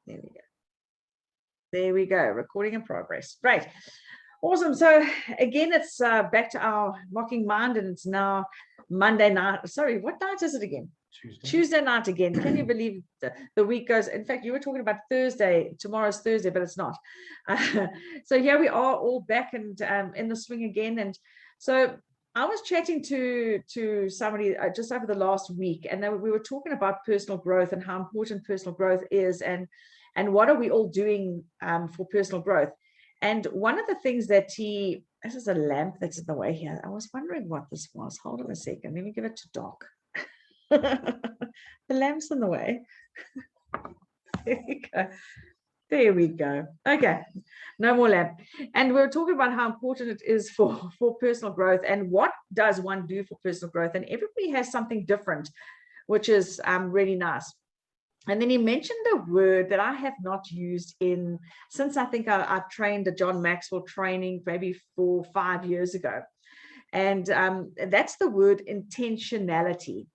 There we go. There we go. Recording in progress. Great. Awesome. So again, it's back to our Mocking Mind, and it's now Monday night. Sorry, what night is it again? Tuesday night again. Can you believe the week goes? In fact, you were talking about Thursday. Tomorrow's Thursday, but it's not. So here we are, all back and in the swing again. And so I was chatting to somebody just over the last week, and we were talking about personal growth and how important personal growth is, and what are we all doing for personal growth. And one of the things that this is a lamp that's in the way here. I was wondering what this was. Hold on a second. Let me give it to Doc. The lamp's in the way. There we go. There we go. Okay, no more lamp. And we're talking about how important it is for personal growth, and what does one do for personal growth. And everybody has something different, which is really nice. And then he mentioned a word that I have not used since I think I trained the John Maxwell training maybe 4 or 5 years ago. And that's the word intentionality.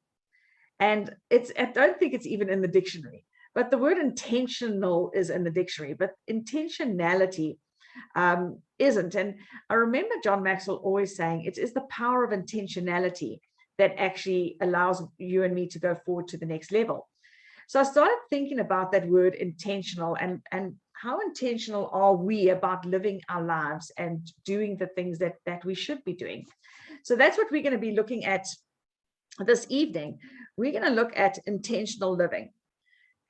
And I don't think it's even in the dictionary, but the word intentional is in the dictionary, but intentionality isn't. And I remember John Maxwell always saying it is the power of intentionality that actually allows you and me to go forward to the next level. So I started thinking about that word intentional, and how intentional are we about living our lives and doing the things that we should be doing. So that's what we're going to be looking at this evening. We're going to look at intentional living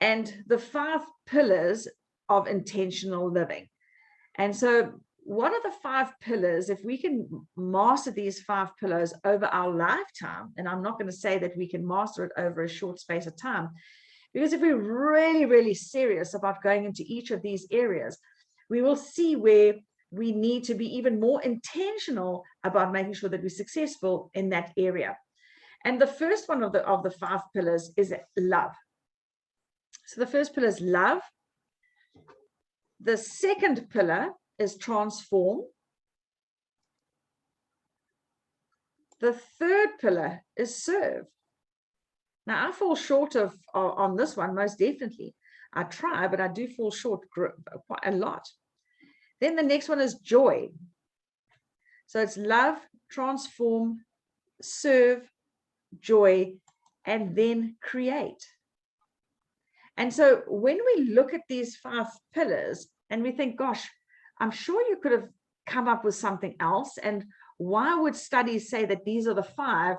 and the 5 pillars of intentional living. And so what are the 5 pillars? If we can master these 5 pillars over our lifetime, and I'm not going to say that we can master it over a short space of time, because if we're really, really serious about going into each of these areas, we will see where we need to be even more intentional about making sure that we're successful in that area. And the first one of the 5 pillars is love. So the first pillar is love. The second pillar is transform. The third pillar is serve. Now, I fall short on this one, most definitely. I try, but I do fall short quite a lot. Then the next one is joy. So it's love, transform, serve, joy, and then create. And so when we look at these 5 pillars and we think, gosh, I'm sure you could have come up with something else. And why would studies say that these are the 5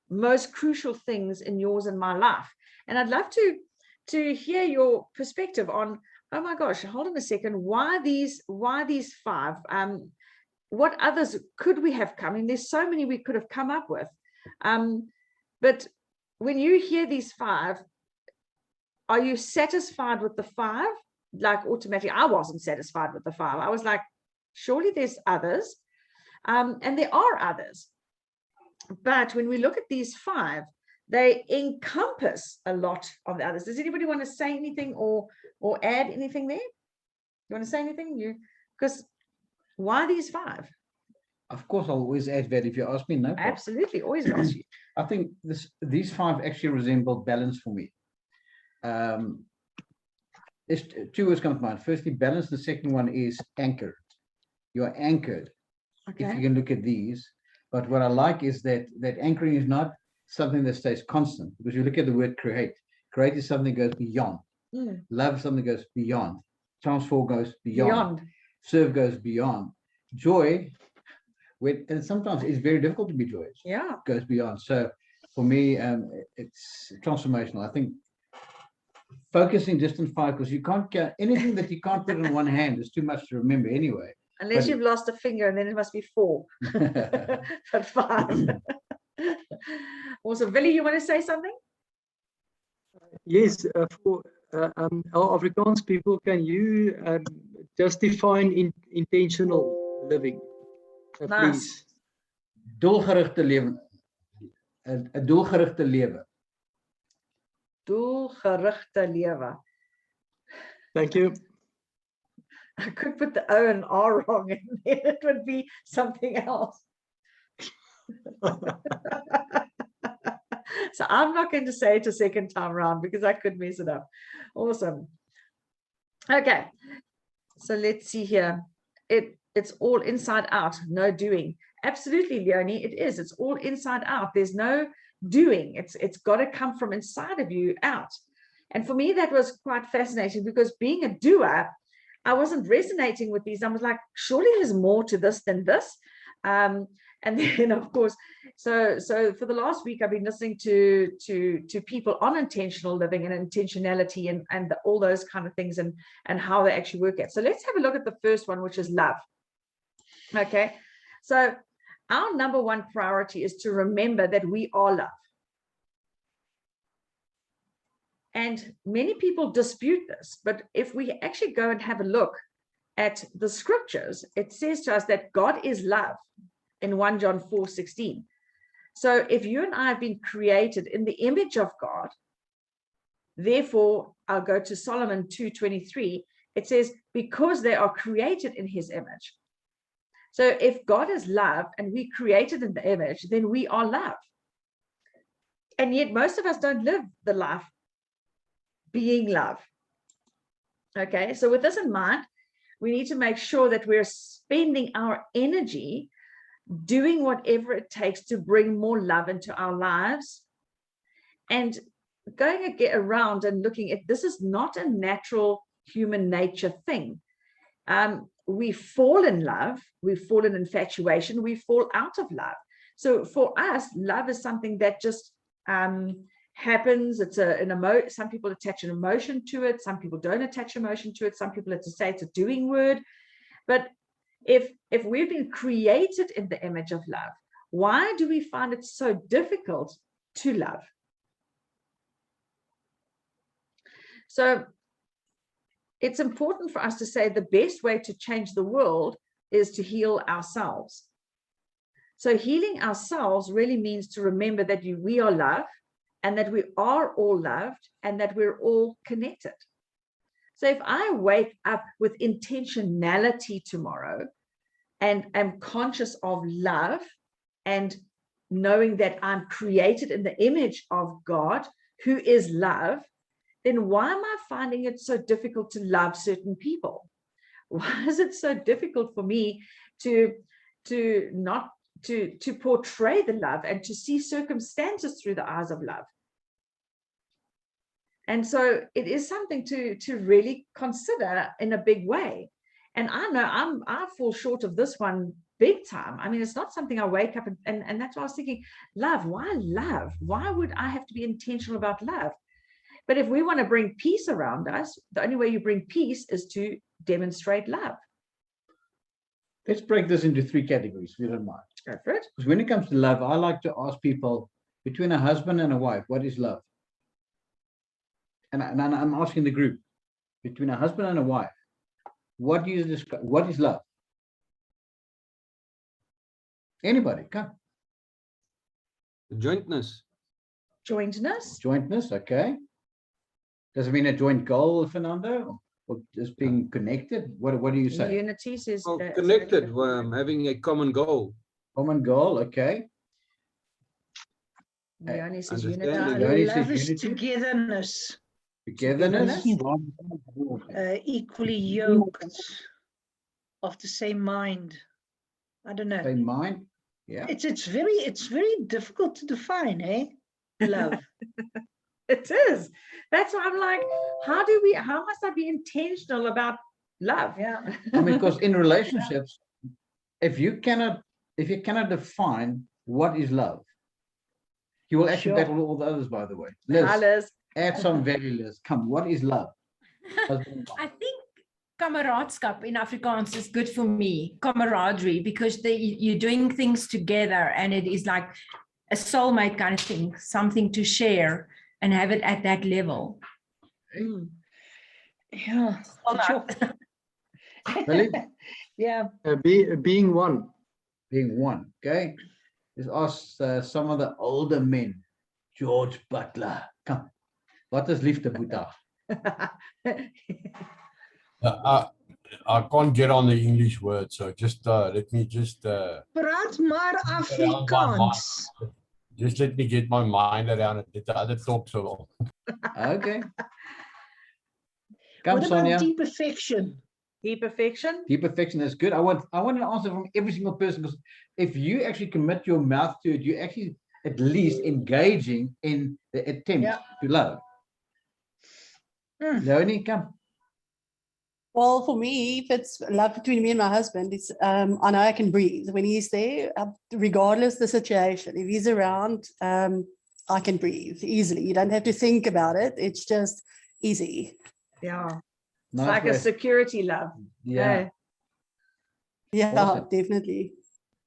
most crucial things in yours and my life? And I'd love to hear your perspective on, oh my gosh, hold on a second, why these 5? What others could we have come? I mean, there's so many we could have come up with. But when you hear these 5, are you satisfied with the 5? Like automatically, I wasn't satisfied with the 5. I was like, surely there's others. And there are others. But when we look at these 5, they encompass a lot of the others. Does anybody want to say anything or add anything there? You want to say anything? Because why these 5? Of course, I'll always add value if you ask me. No problem. Absolutely, always ask you. I think these 5 actually resemble balance for me. There's 2 words come to mind. Firstly, balance. The second one is anchored. You're anchored. Okay. If you can look at these. But what I like is that anchoring is not something that stays constant, because you look at the word create. Create is something that goes beyond. Love is something that goes beyond. Transform goes beyond. Serve goes beyond. Joy, and sometimes it's very difficult to be joyous. Yeah. Goes beyond. So for me, it's transformational. I think focusing just on 5, because you can't get anything that you can't put in one hand is too much to remember anyway. Unless you've lost a finger, and then it must be 4. But 5. Awesome. Billy, you want to say something? Yes, for our Afrikaans people, can you just define intentional living, please? Doelgerigte leven. 'n doelgerigte lewe. Doelgerigte lewe. Thank you. I could put the O and R wrong, and then it would be something else. So I'm not going to say it a second time around because I could mess it up. Awesome. Okay, so let's see here. It's all inside out, no doing. Absolutely, Leonie, it is. It's all inside out. There's no doing. It's got to come from inside of you out. And for me, that was quite fascinating because being a doer, I wasn't resonating with these. I was like, surely there's more to this than this. And then, of course, so for the last week, I've been listening to people on intentional living and intentionality and all those kind of things and how they actually work at. So let's have a look at the first one, which is love. Okay, so our number one priority is to remember that we are love. And many people dispute this, but if we actually go and have a look at the scriptures, it says to us that God is love in 1 John 4:16. So if you and I have been created in the image of God, therefore, I'll go to Solomon 2:23, it says, because they are created in his image. So if God is love and we created in the image, then we are love. And yet most of us don't live the life being love. Okay, so with this in mind, we need to make sure that we're spending our energy doing whatever it takes to bring more love into our lives and going around and looking at this is not a natural human nature thing. We fall in love, we fall in infatuation, we fall out of love. So for us, love is something that just happens. It's an emotion. Some people attach an emotion to it. Some people don't attach emotion to it. Some people have to say it's a doing word. But if we've been created in the image of love, why do we find it so difficult to love? So it's important for us to say the best way to change the world is to heal ourselves. So healing ourselves really means to remember that we are love and that we are all loved and that we're all connected. So if I wake up with intentionality tomorrow and am conscious of love and knowing that I'm created in the image of God, who is love, then why am I finding it so difficult to love certain people? Why is it so difficult for me to portray the love and to see circumstances through the eyes of love? And so it is something to really consider in a big way. And I know I fall short of this one big time. I mean, it's not something I wake up and that's why I was thinking, love, why love? Why would I have to be intentional about love? But if we want to bring peace around us, the only way you bring peace is to demonstrate love. Let's break this into three categories, if you don't mind. Go for it. Because when it comes to love, I like to ask people, between a husband and a wife, what is love? And I'm asking the group, between a husband and a wife, what do you describe? What is love? Anybody, come. Jointness. Jointness. Jointness, okay. Does it mean a joint goal, Fernando? Or just being connected? What do you say? Unity says Well, connected, having a common goal. Common goal, okay. Leonie says Understanding. unity. Leonie Love says is unity. togetherness, Togetherness. equally yoked, of the same mind. I don't know. Same mind. Yeah. It's very difficult to define, eh? Love. It is. That's why I'm like, how must I be intentional about love? Yeah. I mean, because in relationships, if you cannot define what is love, you will actually Sure. battle all the others, by the way. Liz, Liz. add some value, Liz. Come, what is love? I think kameraadskap in Afrikaans is good for me, camaraderie, because you're doing things together and it is like a soulmate kind of thing, something to share and have it at that level. Mm. Yeah. Sure. Really? Yeah. Being one. Being one, okay? Let's ask some of the older men. George Butler, come. What is liefde, Boeta? I can't get on the English word, so just let me just Praat maar Afrikaans. just let me get my mind around it. Let the other talk so long. Okay. Come, What about Sonia. deep affection? Deep affection. Deep affection is good. I want an answer from every single person, because if you actually commit your mouth to it, you actually at least engaging in the attempt Yeah. to love. Mm. Leonie, come. Well, for me, if it's love between me and my husband, it's I know I can breathe when he's there, regardless the situation. If he's around, I can breathe easily. You don't have to think about it. It's just easy. Yeah. It's Nice like a way. security love. Yeah. Eh? Yeah, Awesome. definitely.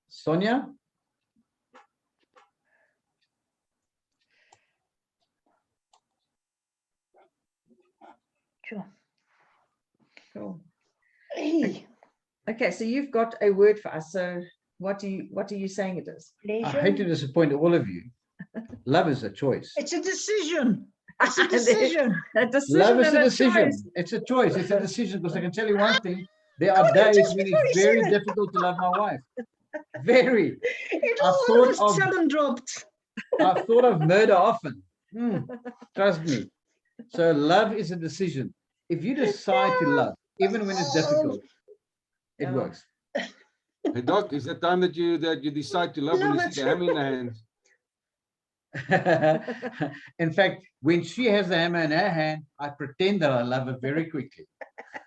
Sonia? Sure. Cool. Hey, Okay, so you've got a word for us. So what are you saying it is? I hate to pleasure. disappoint all of you. Love is a choice. It's a decision. It's a And then- decision. A decision Love is and a a decision. choice. It's a choice. It's a decision. Because I can tell you one thing. There are God, days just when before it's you said very it. difficult to love my wife. Very. It I all thought of a of- sudden dropped. I've thought of murder often. Trust me. So love is a decision. If you decide to love, even when it's difficult, it Yeah. works. Hey, Doc, is that time that you decide to love when you Love see it. the hammer in the hands? In fact, when she has the hammer in her hand, I pretend that I love her very quickly.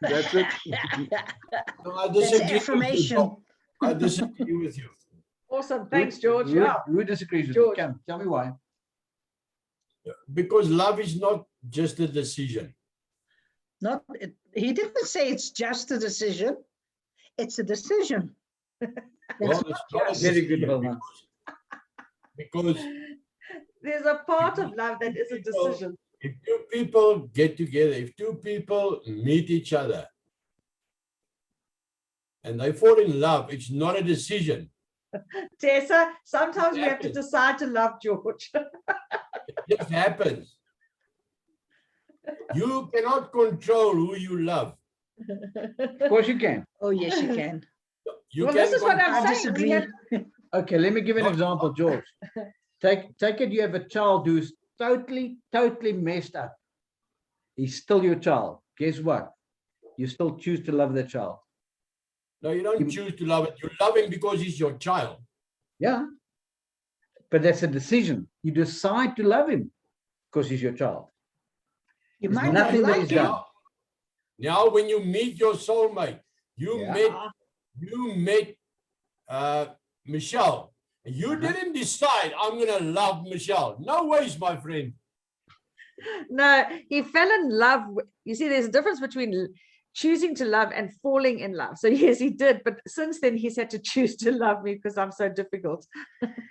That's it. No, I That's disagree with you, affirmation. Doc. I disagree with you. Awesome. Thanks, George. Who, Yeah. who disagrees with George. me? Come, tell me why. Because love is not just a decision. Not, he didn't say it's just a decision. It's a decision. Well, it's not a Very good, decision Wilma. because There's a part of love that is a decision. if two people get together, if two people meet each other and they fall in love, it's not a decision. Tessa, sometimes we have to happens. decide to love George. It just happens. You cannot control who you love. Of course you can. Oh, yes, you can. You Well, can this is what control- I'm I saying. We disagree. have, Okay, let me give you an example, George. Take it you have a child who's totally messed up. He's still your child. Guess what? You still choose to love that child. No, you don't You- choose to love it. You love him because he's your child. Yeah. But that's a decision. You decide to love him because he's your child. You There's might not nothing that like is it. done. Now, when you meet your soulmate, you Yeah. met Michelle. You didn't decide I'm gonna love Michelle. No ways, my friend. no, he fell in love. You see, there's a difference between choosing to love and falling in love. So yes, he did. But since then, he's had to choose to love me because I'm so difficult.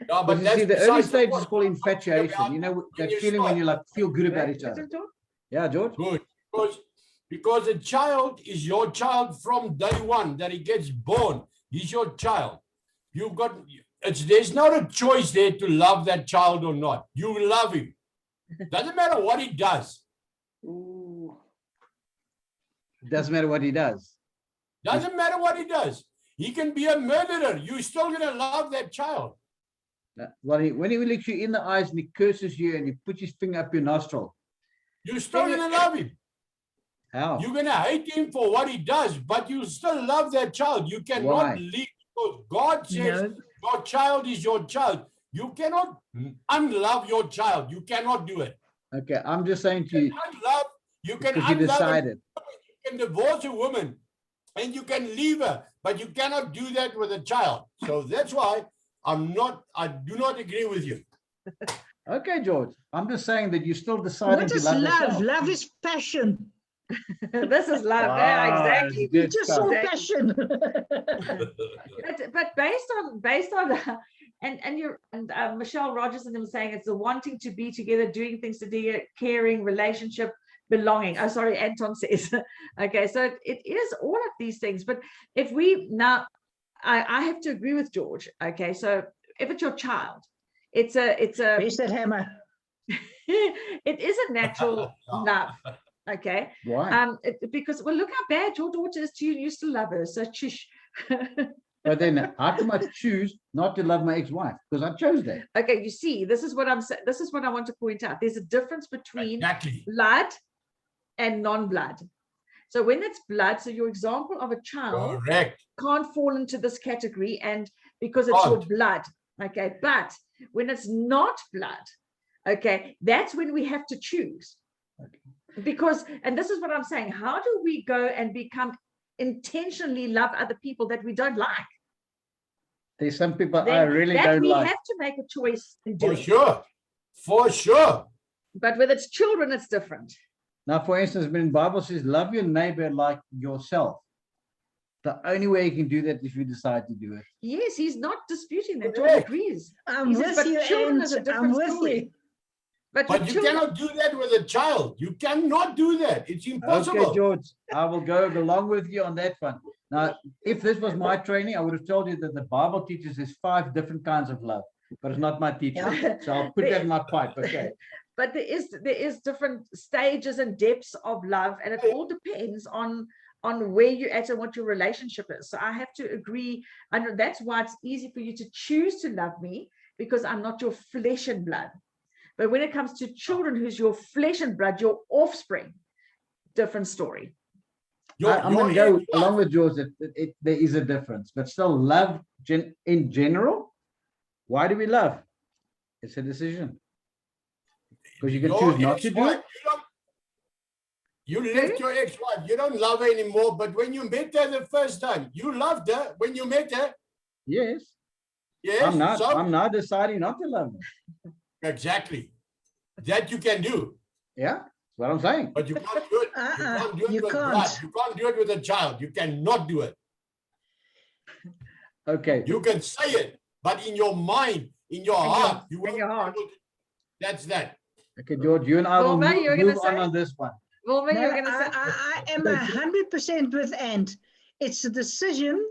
No, But you see, the early besides the stage is point. called I'm talking infatuation. about You know, when that you feeling when start. you like feel good about Right? each other. Isn't it? Yeah, George? Good. Because a child is your child from day one that he gets born. He's your child. You've got there's not a choice there to love that child or not. You love him. Doesn't matter what he does. Ooh. Doesn't matter what he does. Doesn't matter what he does. He can be a murderer. You're still gonna love that child. When he looks you in the eyes and he curses you and he puts his finger up your nostril. You're still Then you- gonna love him. How? You're gonna hate him for what he does, but you still love that child. You cannot Why? leave because God says No, your child is your child. You cannot unlove your child. You cannot do it. Okay, I'm just saying to you, Unlove, you can because you unlove and decided. you can divorce a woman and you can leave her, but you cannot do that with a child. So that's why I do not agree with you. Okay, George, I'm just saying that you still deciding what to is love love? yourself. Love is passion. This is love. Wow, Yeah, exactly. it's You good just stuff. saw Exactly. passion. But based on and Michelle Rogers and them saying it's the wanting to be together, doing things together, caring, relationship, belonging. Oh, sorry, Anton says. Okay, so it is all of these things. But if we now, I have to agree with George. Okay, so if it's your child, it's a Where's that hammer? it is a natural love. Okay. Why? Because well, look how bad your daughter is to you. You used to love her, so chish. But then how come I choose not to love my ex-wife? Because I chose that. Okay, you see, this is what I'm saying. This is what I want to point out. There's a difference between Exactly. blood and non-blood. So when it's blood, so your example of a child Correct. can't fall into this category, and because it's your Can't. blood, okay, but when it's not blood, okay, that's when we have to choose. Because, and this is what I'm saying, how do we go and become intentionally love other people that we don't like? There's some people I Then really that don't we like. have to make a choice and do For it. sure. For sure. But with its children, it's different. Now, for instance, when the Bible says, love your neighbor like yourself, the only way you can do that is if you decide to do it. Yes, he's not disputing that. George Correct. agrees. I'm He says, with but you, children is a and I'm different with story. you. But But with you children, cannot do that with a child. You cannot do that. It's impossible. Okay, George, I will go along with you on that one. Now, if this was my training, I would have told you that the Bible teaches there's 5 different kinds of love, but it's not my teaching. Yeah. So I'll put that in my pipe, okay? but there is different stages and depths of love, and it all depends on where you're at and what your relationship is. So I have to agree, and that's why it's easy for you to choose to love me, because I'm not your flesh and blood. But when it comes to children, who's your flesh and blood, your offspring, different story. I'm going to go along with George that there is a difference, but still love in general. Why do we love? It's a decision. Because you can choose not to do it. You left your ex-wife. You don't love her anymore. But when you met her the first time, you loved her when you met her. Yes. Yes. I'm not deciding not to love her. Exactly. That you can do. Yeah, that's what I'm saying. But you can't do it. You can't do it you with can't. blood. You can't do it with a child. You cannot do it. Okay. You can say it, but in your mind, in your heart, you won't your be heart. able to. That's that. Okay, George, you and I will Wilma, you're gonna move on say? this one. Wilma, No, you're going to say, I am 100% with Ant. It's a decision,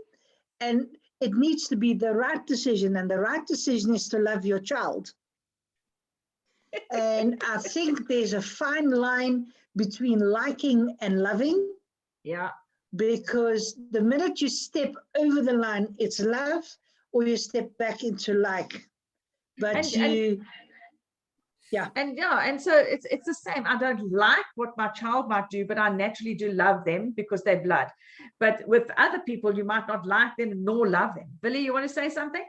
and it needs to be the right decision, and the right decision is to love your child. And I think there's a fine line between liking and loving, yeah, because the minute you step over the line, it's love, or you step back into like. But and so it's the same. I don't like what my child might do, but I naturally do love them because they're blood. But with other people, you might not like them nor love them. Billy, you want to say something?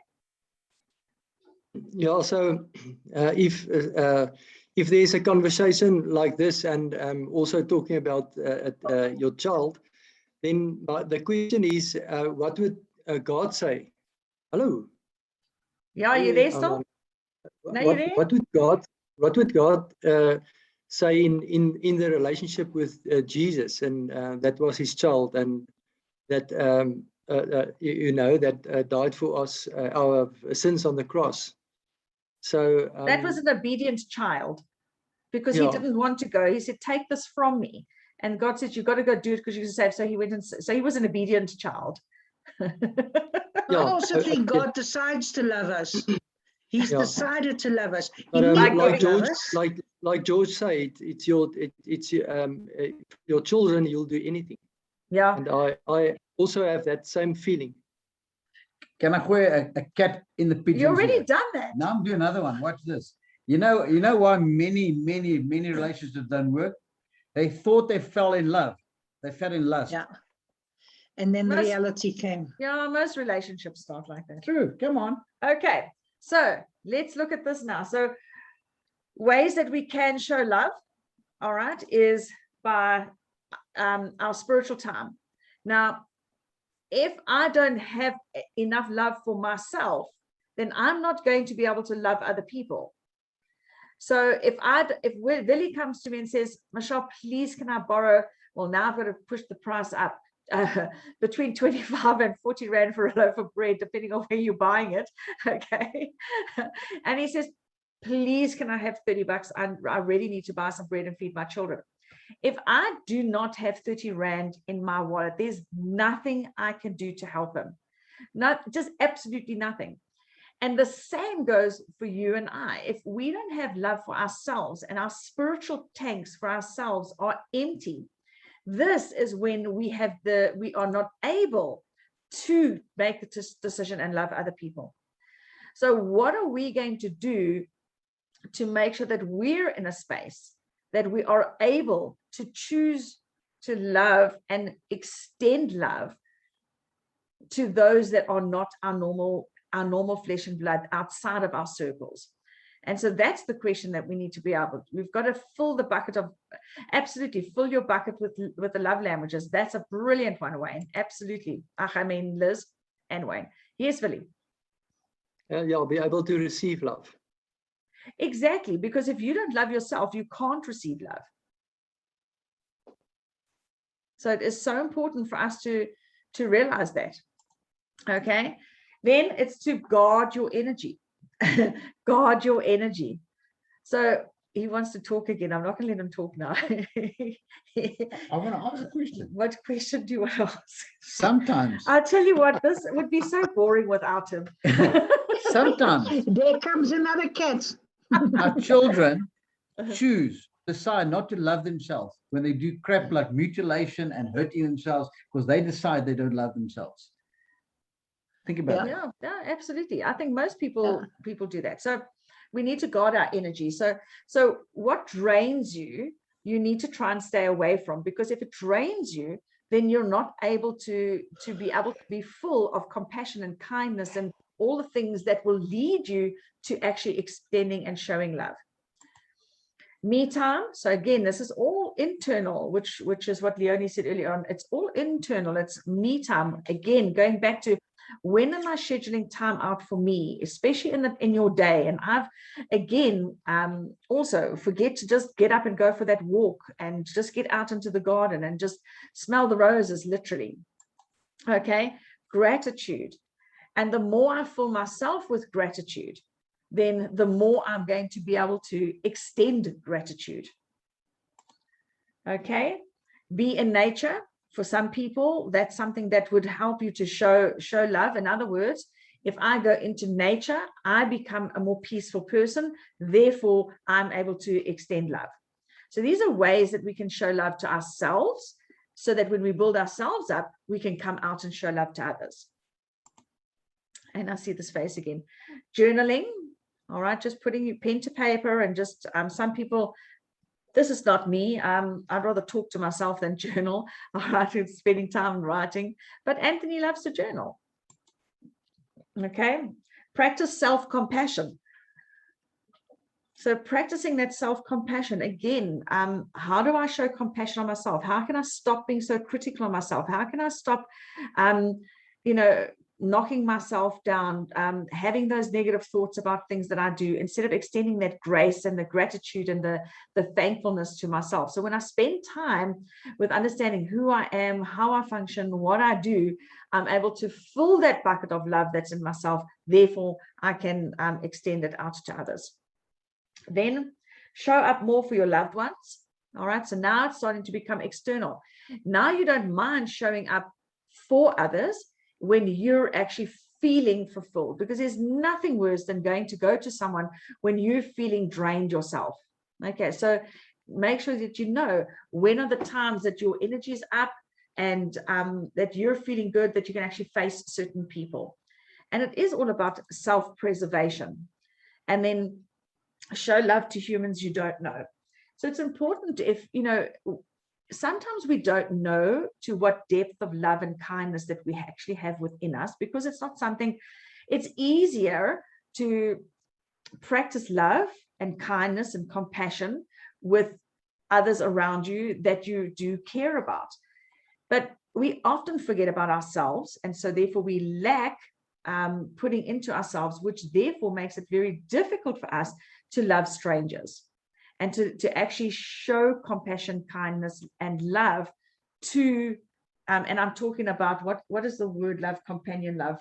Yeah, so if there's a conversation like this, and also talking about your child, then the question is, what would God say? Hello? Yeah, are you there still? No, you're there? What would God say in the relationship with Jesus, and that was his child, and that that died for us, our sins on the cross. So that was an obedient child, because he didn't want to go. He said, take this from me. And God said, you've got to go do it because you're saved. So he went and so he was an obedient child. I also think God decides to love us. He's decided to love us. But, He like George said, it's your children. You'll do anything. Yeah. And I also have that same feeling. Can I put a cat in the pigeons? You already here? done that. Now I'm doing another one. Watch this. You know why many relationships don't work? They thought they fell in love. They fell in lust. Yeah. And then the reality came. Yeah, most relationships start like that. True. Come on. Okay, so let's look at this now. So ways that we can show love, all right, is by our spiritual time. Now, if I don't have enough love for myself, then I'm not going to be able to love other people. So if Willie comes to me and says, Michelle, please, can I borrow? Well, now I've got to push the price up between 25 and 40 Rand for a loaf of bread, depending on where you're buying it. Okay. And he says, please, can I have 30 bucks? I really need to buy some bread and feed my children. If I do not have 30 Rand in my wallet, there's nothing I can do to help him. Just absolutely nothing. And the same goes for you and I. If we don't have love for ourselves and our spiritual tanks for ourselves are empty, this is when we are not able to make the decision and love other people. So what are we going to do to make sure that we're in a space that we are able to choose to love and extend love to those that are not our normal flesh and blood outside of our circles. And so that's the question that we need to be able, we've got to fill the bucket of, absolutely fill your bucket with the love languages. That's a brilliant one, Wayne. Absolutely. I mean, Liz and Wayne. Yes, Philly. Yeah, be able to receive love. Exactly, because if you don't love yourself, you can't receive love. So it is so important for us to realize that. Okay, then it's to guard your energy. Guard your energy. So he wants to talk again. I'm not going to let him talk now. I want to ask a question. What question do you want to ask? Sometimes, I'll tell you what, this would be so boring without him. sometimes There comes another cat. our children decide not to love themselves when they do crap like mutilation and hurting themselves because they decide they don't love themselves. Think about that. Yeah, absolutely. I think most people do that. So we need to guard our energy. So what drains you, you need to try and stay away from, because if it drains you, then you're not able to be full of compassion and kindness and all the things that will lead you to actually extending and showing love. Me time. So again, this is all internal, which is what Leonie said earlier on. It's all internal. It's me time. Again, going back to, when am I scheduling time out for me, especially in your day? And I've, again, also forget to just get up and go for that walk and just get out into the garden and just smell the roses, literally. Okay, gratitude. And the more I fill myself with gratitude, then the more I'm going to be able to extend gratitude. Okay, be in nature. For some people, that's something that would help you to show love. In other words, if I go into nature, I become a more peaceful person. Therefore, I'm able to extend love. So these are ways that we can show love to ourselves, so that when we build ourselves up, we can come out and show love to others. And I see this face again. Journaling. All right, just putting your pen to paper, and just some people, this is not me. I'd rather talk to myself than journal. All right, spending time writing. But Anthony loves to journal. Okay, practice self-compassion. So practicing that self-compassion, again, how do I show compassion on myself? How can I stop being so critical on myself? How can I stop, knocking myself down, having those negative thoughts about things that I do, instead of extending that grace and the gratitude and the thankfulness to myself. So when I spend time with understanding who I am, how I function, what I do, I'm able to fill that bucket of love that's in myself. Therefore, I can extend it out to others. Then show up more for your loved ones. All right, so now it's starting to become external. Now you don't mind showing up for others when you're actually feeling fulfilled, because there's nothing worse than going to go to someone when you're feeling drained yourself. Okay, so make sure that you know when are the times that your energy is up and that you're feeling good, that you can actually face certain people. And it is all about self-preservation. And then show love to humans you don't know. So it's important, if sometimes we don't know to what depth of love and kindness that we actually have within us, because it's not something, it's easier to practice love and kindness and compassion with others around you that you do care about. But we often forget about ourselves. And so therefore we lack putting into ourselves, which therefore makes it very difficult for us to love strangers. And to actually show compassion, kindness, and love to, and I'm talking about what is the word love, companion love?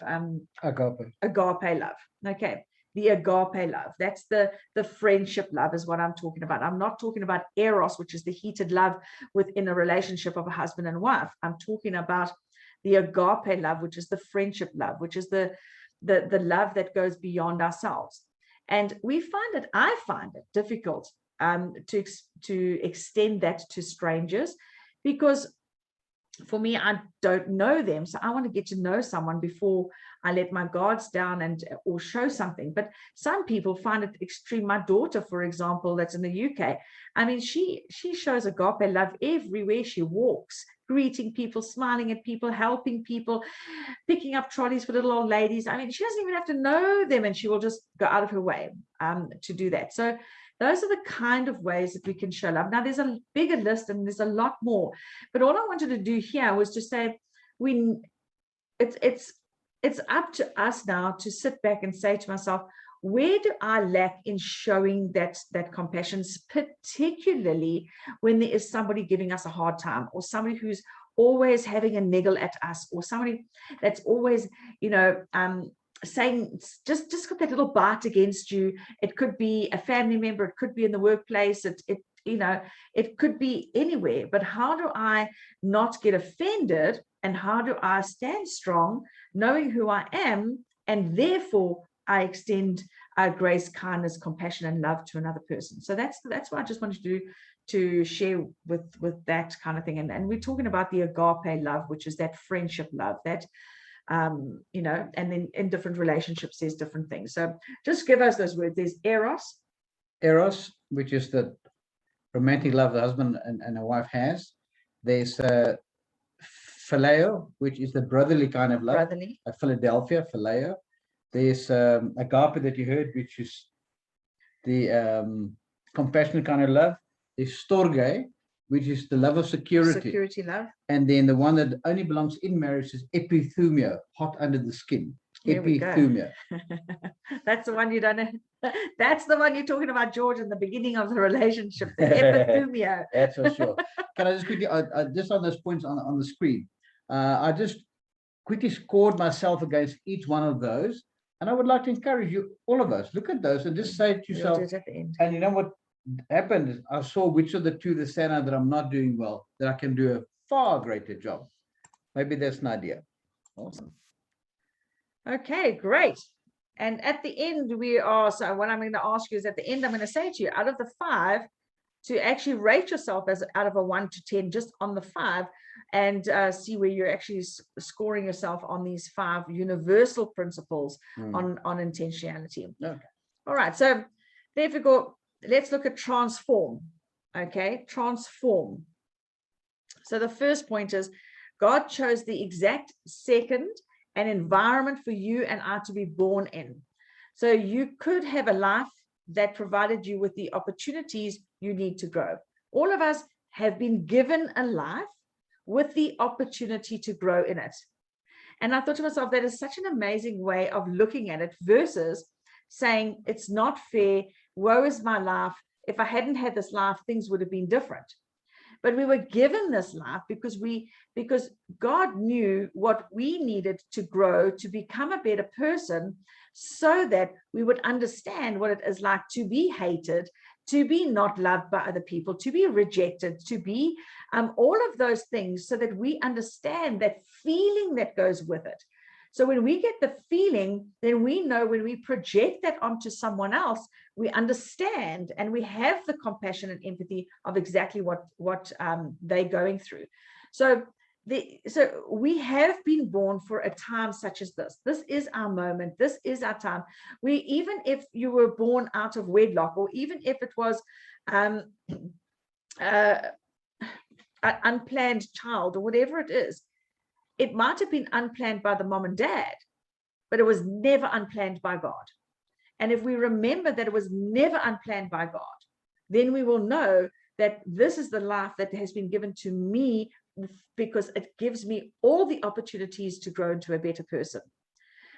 Agape. Agape love. Okay, the agape love. That's the friendship love is what I'm talking about. I'm not talking about eros, which is the heated love within a relationship of a husband and wife. I'm talking about the agape love, which is the friendship love, which is the love that goes beyond ourselves. And I find it difficult to extend that to strangers, because for me, I don't know them, so I want to get to know someone before I let my guards down and or show something. But some people find it extreme. My daughter, for example, that's in the UK, I mean, she shows agape love everywhere she walks, greeting people, smiling at people, helping people, picking up trolleys for little old ladies. I mean, she doesn't even have to know them, and she will just go out of her way to do that. So those are the kind of ways that we can show love. Now, there's a bigger list and there's a lot more, but all I wanted to do here was to say, it's up to us now to sit back and say to myself, where do I lack in showing that compassion, particularly when there is somebody giving us a hard time, or somebody who's always having a niggle at us, or somebody that's always, saying just got that little bite against you. It could be a family member, it could be in the workplace, it could be anywhere. But how do I not get offended, and how do I stand strong knowing who I am, and therefore I extend grace, kindness, compassion, and love to another person? So that's what I just wanted to share with that kind of thing. And we're talking about the agape love, which is that friendship love, that and then in different relationships there's different things. So just give us those words. There's Eros, which is the romantic love the husband and a wife has. There's phileo, which is the brotherly kind of love. Brotherly. Philadelphia, phileo. There's agape that you heard, which is the compassionate kind of love. There's storge, which is the love of security Love. And then the one that only belongs in marriage is epithumia, hot under the skin. Here we go. Epithumia. That's the one you don't know. That's the one you're talking about, George, in the beginning of the relationship, the epithumia. That's for sure. Can I just quickly, just on those points on the screen, I just quickly scored myself against each one of those. And I would like to encourage you, all of us, look at those and just say to yourself, We'll do it at the end. and you know what happened is I saw which of the two that stand out that I'm not doing well, that I can do a far greater job. Maybe that's an idea. Awesome. Okay, great. And at the end, so what I'm going to ask you is, at the end, I'm going to say to you, out of the 5, to actually rate yourself as out of a 1 to 10, just on the 5, and see where you're actually scoring yourself on these 5 universal principles on intentionality. Okay. All right. So therefore, let's look at transform. Okay, transform. So the first point is, God chose the exact second and environment for you and I to be born in. So you could have a life that provided you with the opportunities you need to grow. All of us have been given a life with the opportunity to grow in it. And I thought to myself, that is such an amazing way of looking at it, versus saying it's not fair, woe is my life, if I hadn't had this life, things would have been different. But we were given this life because God knew what we needed to grow to become a better person, so that we would understand what it is like to be hated, to be not loved by other people, to be rejected, to be all of those things, so that we understand that feeling that goes with it. So when we get the feeling, then we know when we project that onto someone else, we understand and we have the compassion and empathy of exactly what they're going through. So we have been born for a time such as this. This is our moment. This is our time. Even if you were born out of wedlock, or even if it was an unplanned child, or whatever it is, it might have been unplanned by the mom and dad, but it was never unplanned by God. And if we remember that it was never unplanned by God, then we will know that this is the life that has been given to me, because it gives me all the opportunities to grow into a better person.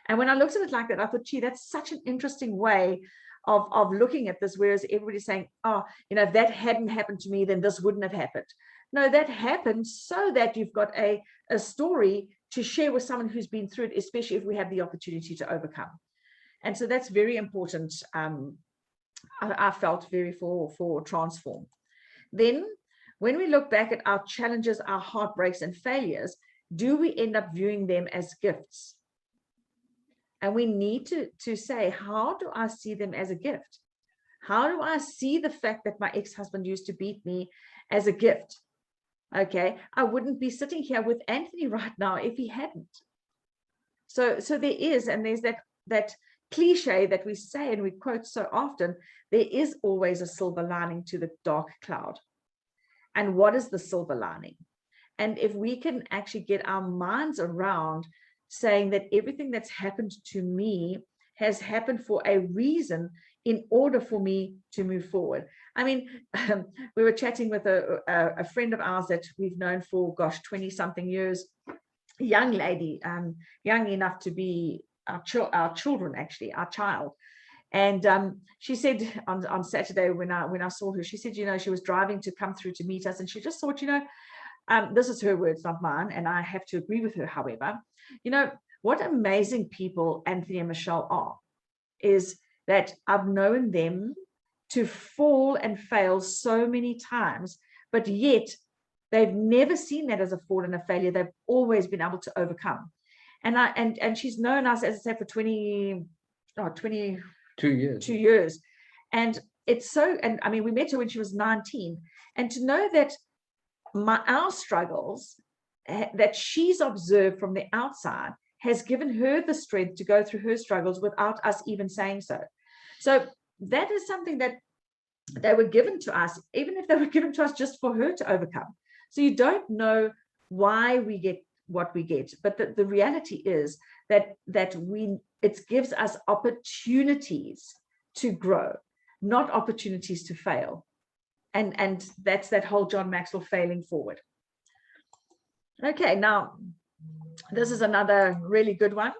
And when I looked at it like that, I thought, gee, that's such an interesting way of looking at this. Whereas everybody's saying, oh, if that hadn't happened to me, then this wouldn't have happened. No, that happened so that you've got a story to share with someone who's been through it, especially if we have the opportunity to overcome. And so that's very important. I felt very for transform. Then when we look back at our challenges, our heartbreaks and failures, do we end up viewing them as gifts? And we need to say, how do I see them as a gift? How do I see the fact that my ex-husband used to beat me as a gift? okay, I wouldn't be sitting here with Anthony right now if he hadn't. So there is, and there's that cliche that we say and we quote so often, there is always a silver lining to the dark cloud. And what is the silver lining? And if we can actually get our minds around saying that everything that's happened to me has happened for a reason in order for me to move forward. I mean, we were chatting with a friend of ours that we've known for, gosh, 20 something years, a young lady, young enough to be our children, actually, our child. And she said on Saturday when I saw her, she said, you know, she was driving to come through to meet us, and she just thought, you know, this is her words, not mine, and I have to agree with her. However, you know, what amazing people Anthony and Michelle are, is that I've known them to fall and fail so many times, but yet they've never seen that as a fall and a failure. They've always been able to overcome. And she's known us, as I said, for 22 years. And it's so, and I mean, we met her when she was 19, and to know that our struggles that she's observed from the outside has given her the strength to go through her struggles without us even saying so. So that is something that they were given to us, even if they were given to us just for her to overcome. So you don't know why we get what we get, but the reality is that it gives us opportunities to grow, not opportunities to fail. And that's that whole John Maxwell failing forward. Okay, now this is another really good one.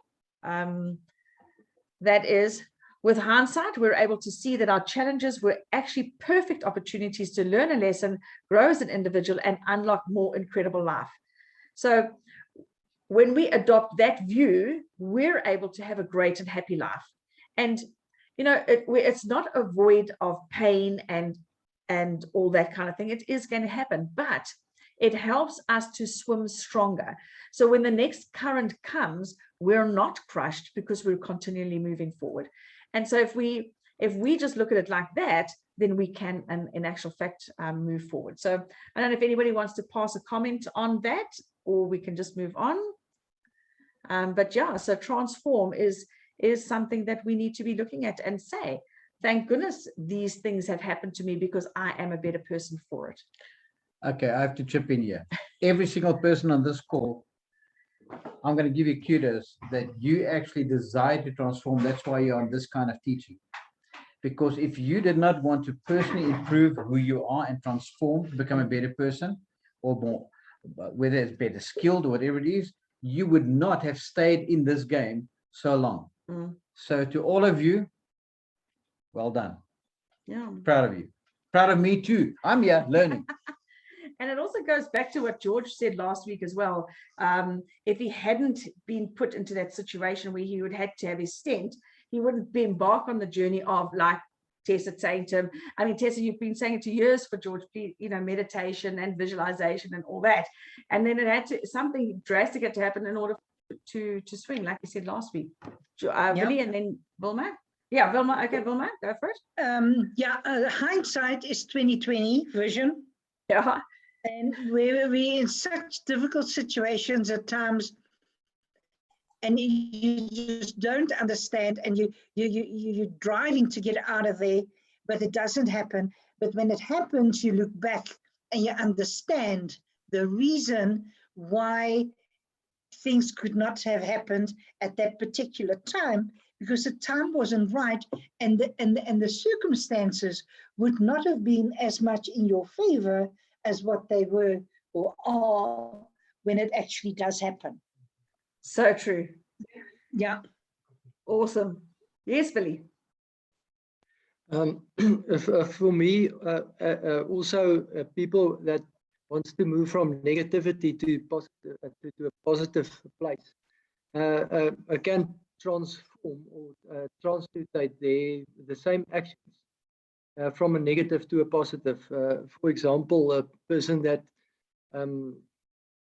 That is, with hindsight, we're able to see that our challenges were actually perfect opportunities to learn a lesson, grow as an individual, and unlock more incredible life. So when we adopt that view, we're able to have a great and happy life. And, you know, it's not a void of pain and all that kind of thing. It is going to happen, but it helps us to swim stronger. So when the next current comes, we're not crushed because we're continually moving forward. And so if we just look at it like that, then we can, in actual fact, move forward. So I don't know if anybody wants to pass a comment on that, or we can just move on. But yeah, so transform is something that we need to be looking at and say, thank goodness these things have happened to me because I am a better person for it. Okay, I have to chip in here. Every single person on this call, I'm going to give you kudos that you actually desire to transform. That's why you're on this kind of teaching. Because if you did not want to personally improve who you are and transform to become a better person, or more, whether it's better skilled or whatever it is, you would not have stayed in this game so long. So to all of you, well done. Yeah. Proud of you. Proud of me too. I'm here learning. And it also goes back to what George said last week as well. If he hadn't been put into that situation where he would had to have his stent, he wouldn't be embarked on the journey of, like Tessa saying to him, I mean, Tessa, you've been saying it for years for George, you know, meditation and visualization and all that. And then it had to, something drastic had to happen in order to swing, like you said last week. Willie, and then Wilma. Yeah, Wilma. Okay, Wilma, go for it. Hindsight is 2020 vision. Yeah. And we're in such difficult situations at times, and you just don't understand, and you're driving to get out of there, but it doesn't happen. But when it happens, you look back and you understand the reason why things could not have happened at that particular time, because the time wasn't right, and the circumstances would not have been as much in your favor as what they were or are when it actually does happen. So true. Yeah. Awesome. Yes, Billy. For me, also people that wants to move from negativity to a positive place can transform or transmutate the same actions from a negative to a positive. For example, a person that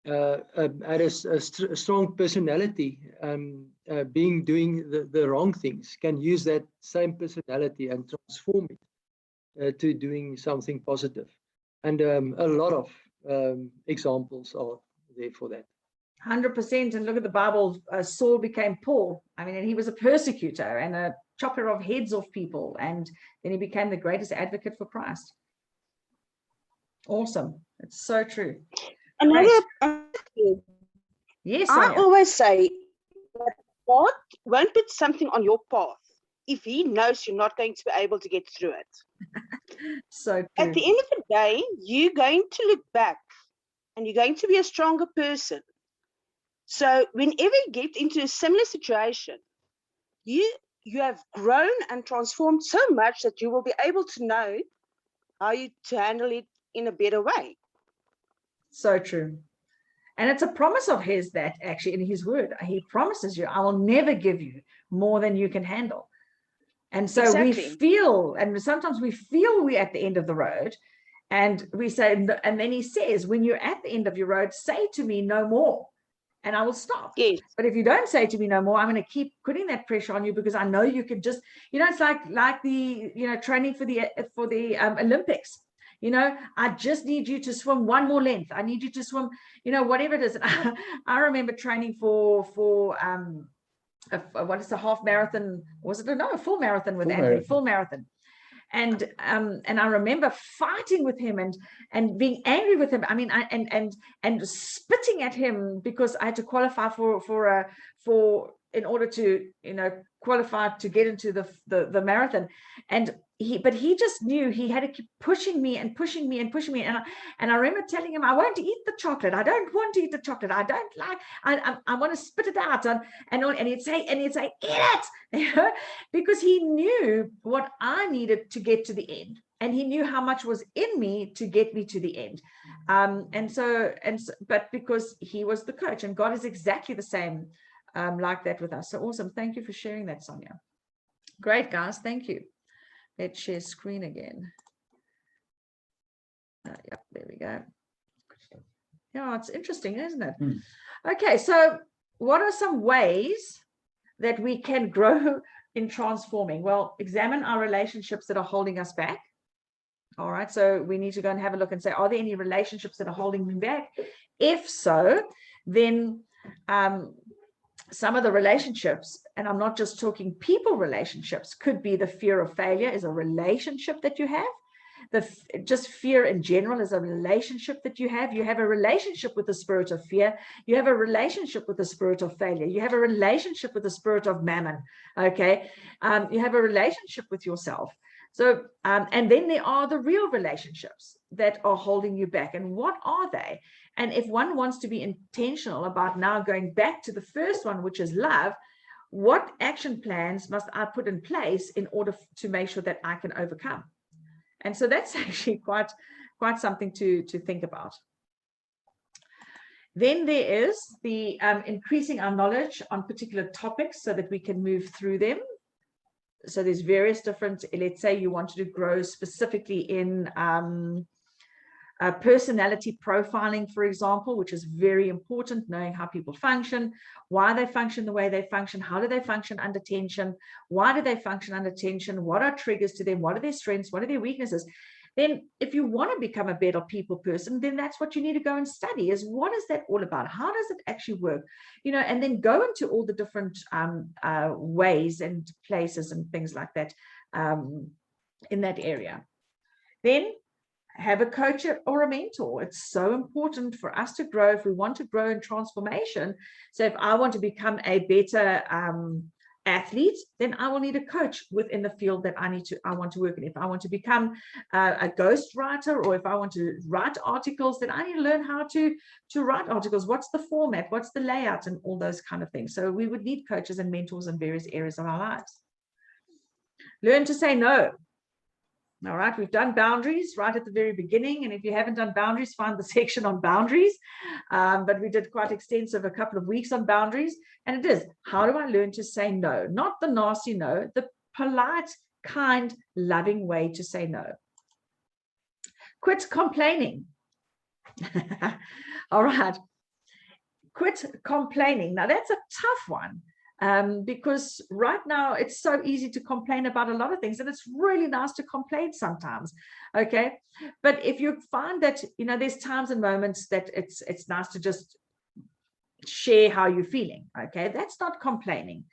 had a strong personality, doing the wrong things, can use that same personality and transform it to doing something positive. And a lot of examples are there for that. 100%. And look at the Bible, Saul became Paul. I mean, and he was a persecutor and a chopper of heads off people. And then he became the greatest advocate for Christ. Awesome. It's so true. Another, Yes, I Sonia. always say that God won't put something on your path if he knows you're not going to be able to get through it. So true. At the end of the day, you're going to look back and you're going to be a stronger person. So whenever you get into a similar situation, you have grown and transformed so much that you will be able to know how to handle it in a better way. So true. And it's a promise of his that actually in his word, he promises you, I will never give you more than you can handle. And so we feel, and sometimes we feel we're at the end of the road, and we say, and then he says, when you're at the end of your road, say to me no more, and I will stop. Yes. But if you don't say to me no more, I'm going to keep putting that pressure on you, because I know you can just, it's like the, training for the Olympics. I just need you to swim one more length. I need you to swim, whatever it is. I remember training for what is the half marathon? Was it a full marathon with Anthony? Full marathon. And I remember fighting with him and being angry with him. I mean, and spitting at him because I had to qualify for in order to qualify to get into the marathon. But he just knew he had to keep pushing me and pushing me and pushing me. And I remember telling him, I won't eat the chocolate. I don't want to eat the chocolate. I don't like, I want to spit it out. And he'd say, eat it, because he knew what I needed to get to the end. And he knew how much was in me to get me to the end. But because he was the coach, and God is exactly the same like that with us. So awesome. Thank you for sharing that, Sonia. Great, guys. Thank you. Let's share screen again. Yep, there we go. Yeah, it's interesting, isn't it? Okay, so what are some ways that we can grow in transforming? Well, examine our relationships that are holding us back. All right, so we need to go and have a look and say, are there any relationships that are holding me back? If so, then some of the relationships, and I'm not just talking people relationships, could be the fear of failure is a relationship that you have. Just fear in general is a relationship that you have. You have a relationship with the spirit of fear. You have a relationship with the spirit of failure. You have a relationship with the spirit of mammon. Okay. You have a relationship with yourself. So, and then there are the real relationships that are holding you back. And what are they? And if one wants to be intentional about now going back to the first one, which is love, what action plans must I put in place in order to make sure that I can overcome? And so that's actually quite something to think about. Then there is the increasing our knowledge on particular topics so that we can move through them. So there's various different, let's say you wanted to grow specifically in personality profiling, for example, which is very important, knowing how people function, why they function the way they function, how do they function under tension, why do they function under tension, what are triggers to them, what are their strengths, what are their weaknesses. Then if you want to become a better people person, then that's what you need to go and study, is what is that all about? How does it actually work? And then go into all the different ways and places and things like that in that area. Then have a coach or a mentor. It's so important for us to grow if we want to grow in transformation. So if I want to become a better athlete, then I will need a coach within the field that I want to work in. If I want to become a ghostwriter, or if I want to write articles, then I need to learn how to write articles. What's the format? What's the layout? And all those kind of things. So we would need coaches and mentors in various areas of our lives. Learn to say no. All right, we've done boundaries right at the very beginning. And if you haven't done boundaries, find the section on boundaries. But we did quite extensive, a couple of weeks on boundaries. And it is, how do I learn to say no? Not the nasty no, the polite, kind, loving way to say no. Quit complaining. All right. Quit complaining. Now, that's a tough one. Because right now it's so easy to complain about a lot of things, and it's really nice to complain sometimes. Okay, but if you find that, you know, there's times and moments that it's nice to just share how you're feeling. Okay, that's not complaining.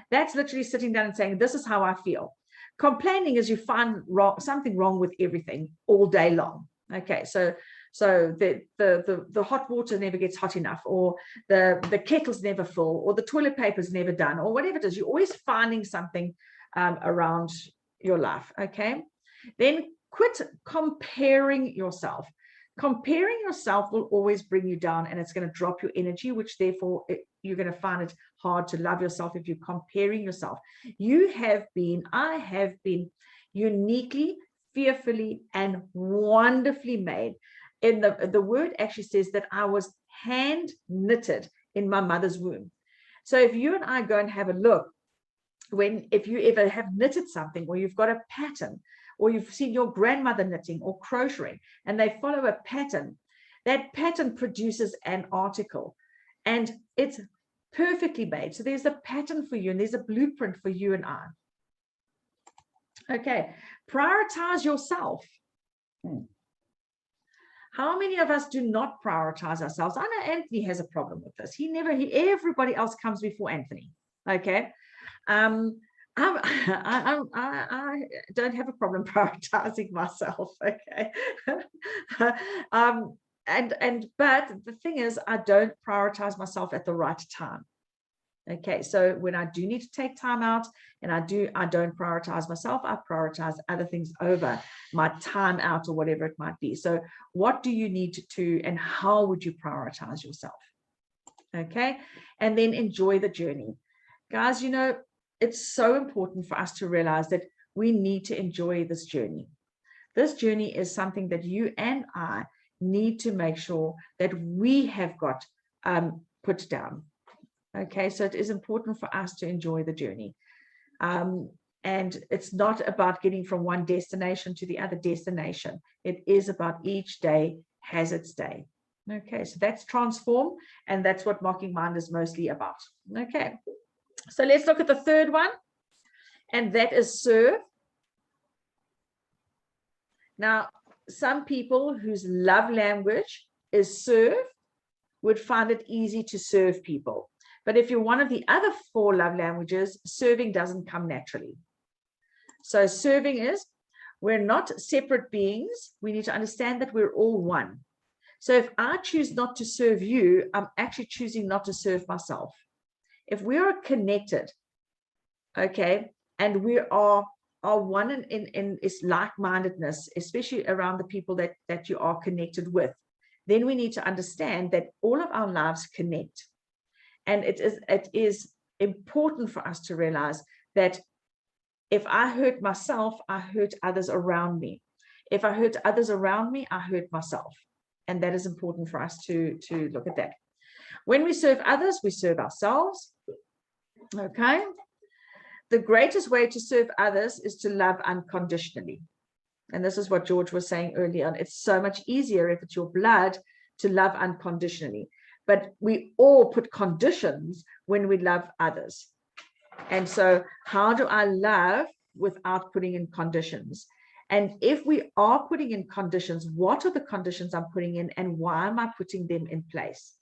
That's literally sitting down and saying, this is how I feel. Complaining is you find something wrong with everything all day long. Okay, so the hot water never gets hot enough, or the kettle's never full, or the toilet paper's never done, or whatever it is. You're always finding something around your life. Okay, then quit comparing yourself. Comparing yourself will always bring you down, and it's going to drop your energy, which therefore you're going to find it hard to love yourself if you're comparing yourself. I have been uniquely, fearfully, and wonderfully made. And the word actually says that I was hand knitted in my mother's womb. So if you and I go and have a look, if you ever have knitted something, or you've got a pattern, or you've seen your grandmother knitting or crocheting, and they follow a pattern, that pattern produces an article, and it's perfectly made. So there's a pattern for you, and there's a blueprint for you and I. Okay, prioritize yourself. How many of us do not prioritize ourselves? I know Anthony has a problem with this. Everybody else comes before Anthony. Okay. I don't have a problem prioritizing myself. Okay. But the thing is, I don't prioritize myself at the right time. Okay, so when I do need to take time out, and I don't prioritize myself, I prioritize other things over my time out, or whatever it might be. So what do you need to, and how would you prioritize yourself? Okay, and then enjoy the journey. Guys, you know, it's so important for us to realize that we need to enjoy this journey. This journey is something that you and I need to make sure that we have got put down. Okay, so it is important for us to enjoy the journey. And it's not about getting from one destination to the other destination. It is about each day has its day. Okay, so that's transform, and that's what Mocking Mind is mostly about. Okay, so let's look at the third one, and that is serve. Now, some people whose love language is serve would find it easy to serve people. But if you're one of the other 4 love languages, serving doesn't come naturally. So serving is, we're not separate beings. We need to understand that we're all one. So if I choose not to serve you, I'm actually choosing not to serve myself. If we are connected, okay, and we are one in this like-mindedness, especially around the people that you are connected with, then we need to understand that all of our lives connect. And it is important for us to realize that if I hurt myself, I hurt others around me. If I hurt others around me, I hurt myself. And that is important for us to look at that. When we serve others, we serve ourselves. Okay. The greatest way to serve others is to love unconditionally. And this is what George was saying earlier on. It's so much easier if it's your blood to love unconditionally. But we all put conditions when we love others. And so how do I love without putting in conditions? And if we are putting in conditions, what are the conditions I'm putting in, and why am I putting them in place?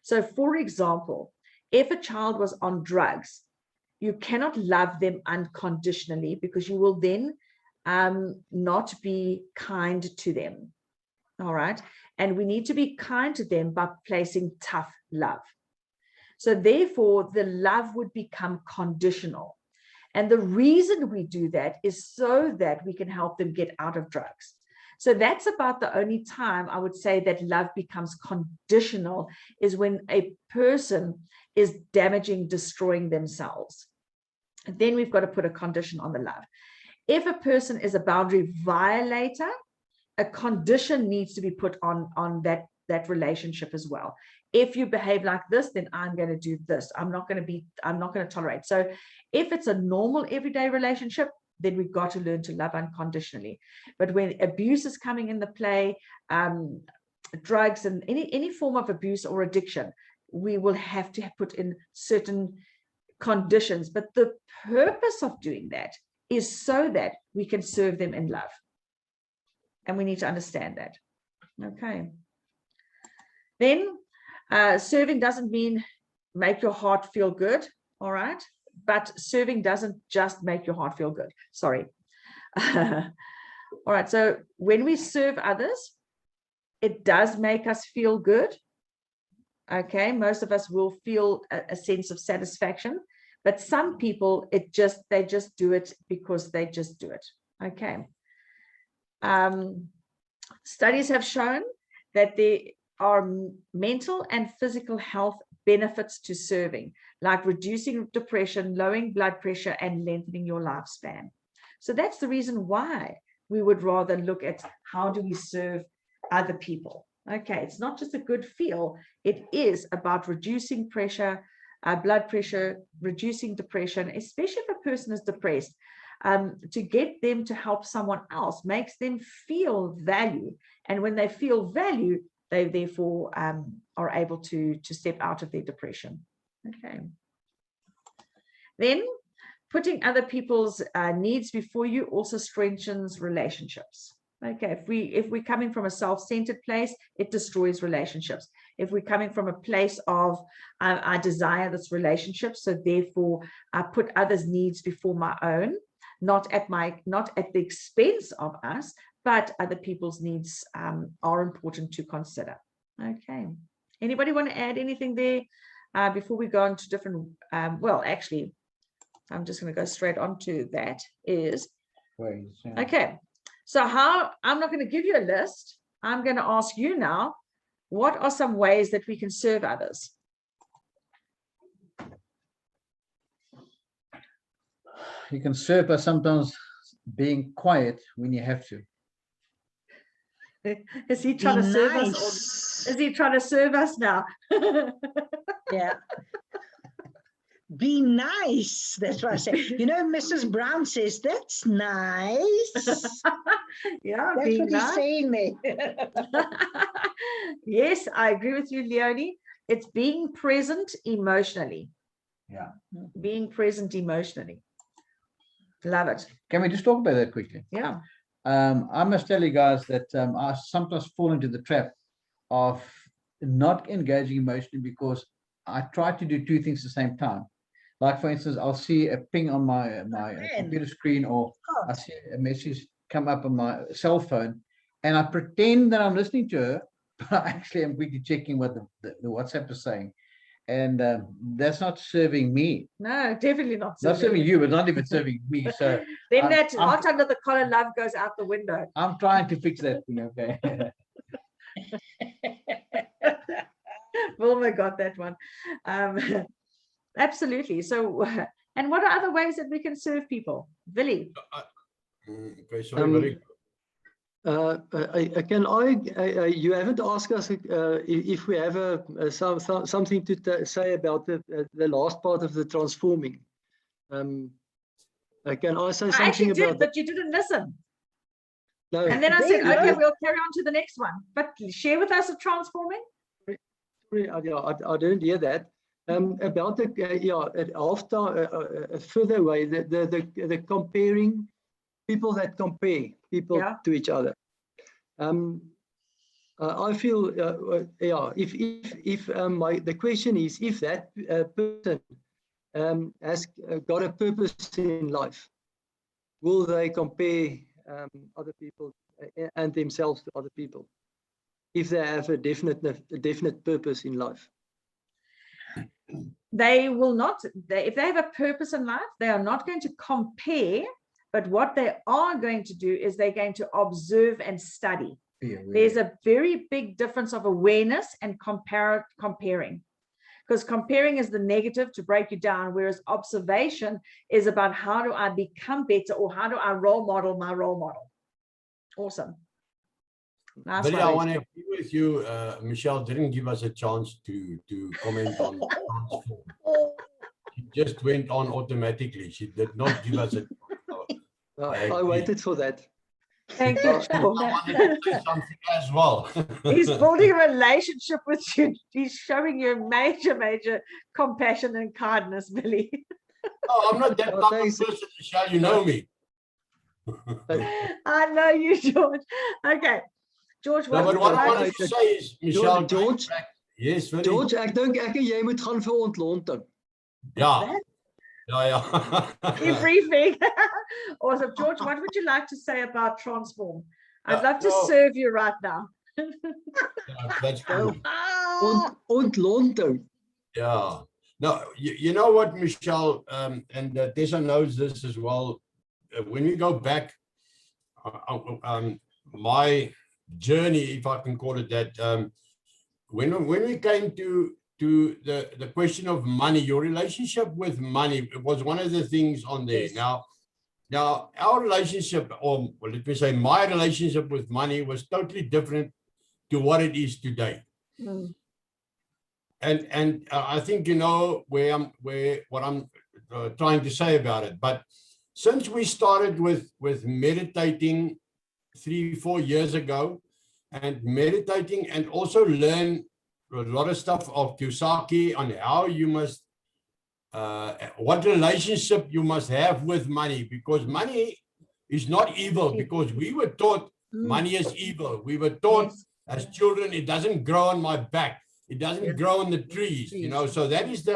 So for example, if a child was on drugs, you cannot love them unconditionally, because you will then not be kind to them. All right. And we need to be kind to them by placing tough love. So therefore, the love would become conditional. And the reason we do that is so that we can help them get out of drugs. So that's about the only time I would say that love becomes conditional, is when a person is damaging, destroying themselves. And then we've got to put a condition on the love. If a person is a boundary violator, a condition needs to be put on that relationship as well. If you behave like this, then I'm going to do this. I'm not going to tolerate. So if it's a normal everyday relationship, then we've got to learn to love unconditionally. But when abuse is coming in the play, drugs and any form of abuse or addiction, we will have to put in certain conditions, but the purpose of doing that is so that we can serve them in love. And we need to understand that. Okay. Then serving doesn't mean make your heart feel good, all right? But serving doesn't just make your heart feel good. Sorry. All right, so when we serve others, it does make us feel good. Okay, most of us will feel a sense of satisfaction, but some people, they just do it because they just do it. Okay. Studies have shown that there are mental and physical health benefits to serving, like reducing depression, lowering blood pressure, and lengthening your lifespan. So that's the reason why we would rather look at how do we serve other people. Okay, it's not just a good feel, it is about reducing pressure, blood pressure, reducing depression, especially if a person is depressed. To get them to help someone else makes them feel value. And when they feel value, they therefore are able to step out of their depression. Okay. Then putting other people's needs before you also strengthens relationships. Okay, if we're coming from a self-centered place, it destroys relationships. If we're coming from a place of I desire this relationship, so therefore I put others' needs before my own, not at the expense of us, but other people's needs are important to consider. Okay. Anybody want to add anything there before we go on to different? Well, actually, I'm just going to go straight on to that. Okay. So I'm not going to give you a list. I'm going to ask you now, what are some ways that we can serve others? You can serve by sometimes being quiet when you have to. Is he trying to serve us? Or is he trying to serve us now? Yeah. Be nice. That's what I say. You know, Mrs. Brown says, that's nice. Yeah, That's what he's saying there. Yes, I agree with you, Leonie. It's being present emotionally. Yeah. Being present emotionally. Love it. Can we just talk about that quickly? Yeah. I must tell you guys that I sometimes fall into the trap of not engaging emotionally because I try to do two things at the same time. Like, for instance, I'll see a ping on my computer screen, or I see a message come up on my cell phone, and I pretend that I'm listening to her, but I actually am quickly checking what the WhatsApp is saying. And that's not serving me. No, definitely not Not serving you, but not even serving me. So then that hot under the collar love goes out the window. I'm trying to fix that thing, okay? Wilma got that one. Absolutely. So, and what are other ways that we can serve people? Billy? Okay, sorry, you haven't asked us if we have something to say about the last part of the transforming. Can I say something actually did, about but you didn't listen. No. And then I said, okay, we'll carry on to the next one. But share with us a transforming. I didn't hear that. About the after further away, the comparing, people that compare people to each other. I feel if the question is if that person has got a purpose in life, will they compare other people and themselves to other people if they have a definite purpose in life? They will not, if they have a purpose in life, they are not going to compare, but what they are going to do is they're going to observe and study. There's a very big difference of awareness and comparing, because comparing is the negative to break you down, whereas observation is about how do I become better, or how do I role model my role model. Awesome. Nice. Billy, I want to agree with you. Michelle didn't give us a chance to comment on transform. She just went on automatically. She did not give us a I waited for that. Thank you, Yeah. I wanted to say something as well. He's building a relationship with you. He's showing you major compassion and kindness, Billy. No, I'm not that Oh, type thanks. of person, Michelle. You know me. I know you, George. Okay, George, No, what but would what you I like wanted to to say is, Michelle, George, yes, Willie? George, ek dink ek en jy moet gaan vir ontlonting. Yeah. Yeah. debriefing? Awesome. George, what would you like to say about Transform? I'd love to no. serve you right now. Yeah, that's cool. Oh, Ontlonting. Yeah. No, you know what, Michelle, and Tessa knows this as well. When we go back, my journey, if I can call it that, when we came to the question of money, your relationship with money was one of the things on there. Yes. Now our relationship, or let me say, my relationship with money was totally different to what it is today. mm, And I think you know what I'm trying to say about it. But since we started with meditating 3-4 years ago, and meditating and also learn a lot of stuff of Kiyosaki on how you must, what relationship you must have with money, because money is not evil, because we were taught money is evil. We were taught yes. as children, it doesn't grow on my back. It doesn't grow on the trees, you know, so that is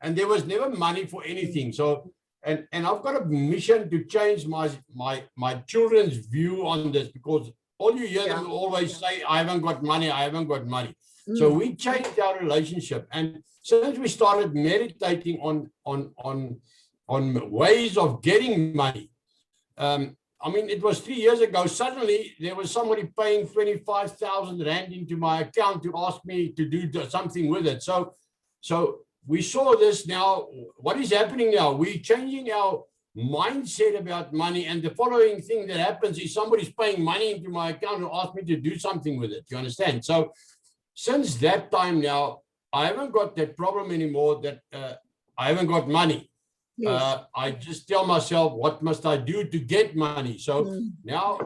and there was never money for anything. So, and I've got a mission to change my children's view on this, because all you hear them always say, I haven't got money, I haven't got money. So we changed our relationship. And since we started meditating on ways of getting money, I mean, it was 3 years ago, suddenly there was somebody paying 25,000 Rand into my account to ask me to do something with it. So we saw this now. What is happening now? We're changing our mindset about money. And the following thing that happens is somebody's paying money into my account to ask me to do something with it. You understand? So since that time now, I haven't got that problem anymore that I haven't got money. I just tell myself, what must I do to get money? So now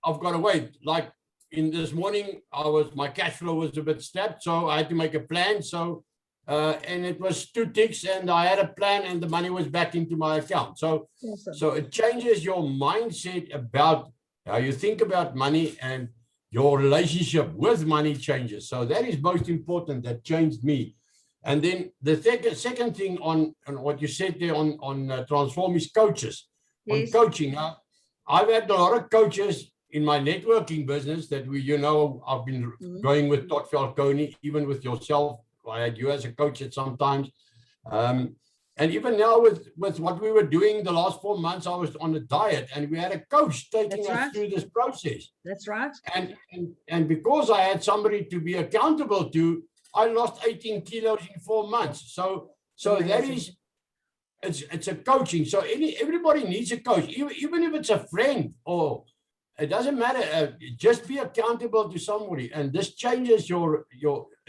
I've got to wait. Like in this morning, my cash flow was a bit strapped, so I had to make a plan. So and it was 2 ticks, and I had a plan, and the money was back into my account. So so it changes your mindset about how you think about money, and your relationship with money changes. So that is most important. That changed me. And then the second thing on what you said there on Transform is coaches. On coaching, I've had a lot of coaches in my networking business that I've been going with Todd Falcone, even with yourself. I had you as a coach at sometimes. And even now with what we were doing the last 4 months, I was on a diet, and we had a coach taking us through this process. That's right. And because I had somebody to be accountable to, I lost 18 kilos in 4 months. So that is, it's a coaching. So everybody needs a coach, even if it's a friend, or it doesn't matter. Just be accountable to somebody, and this changes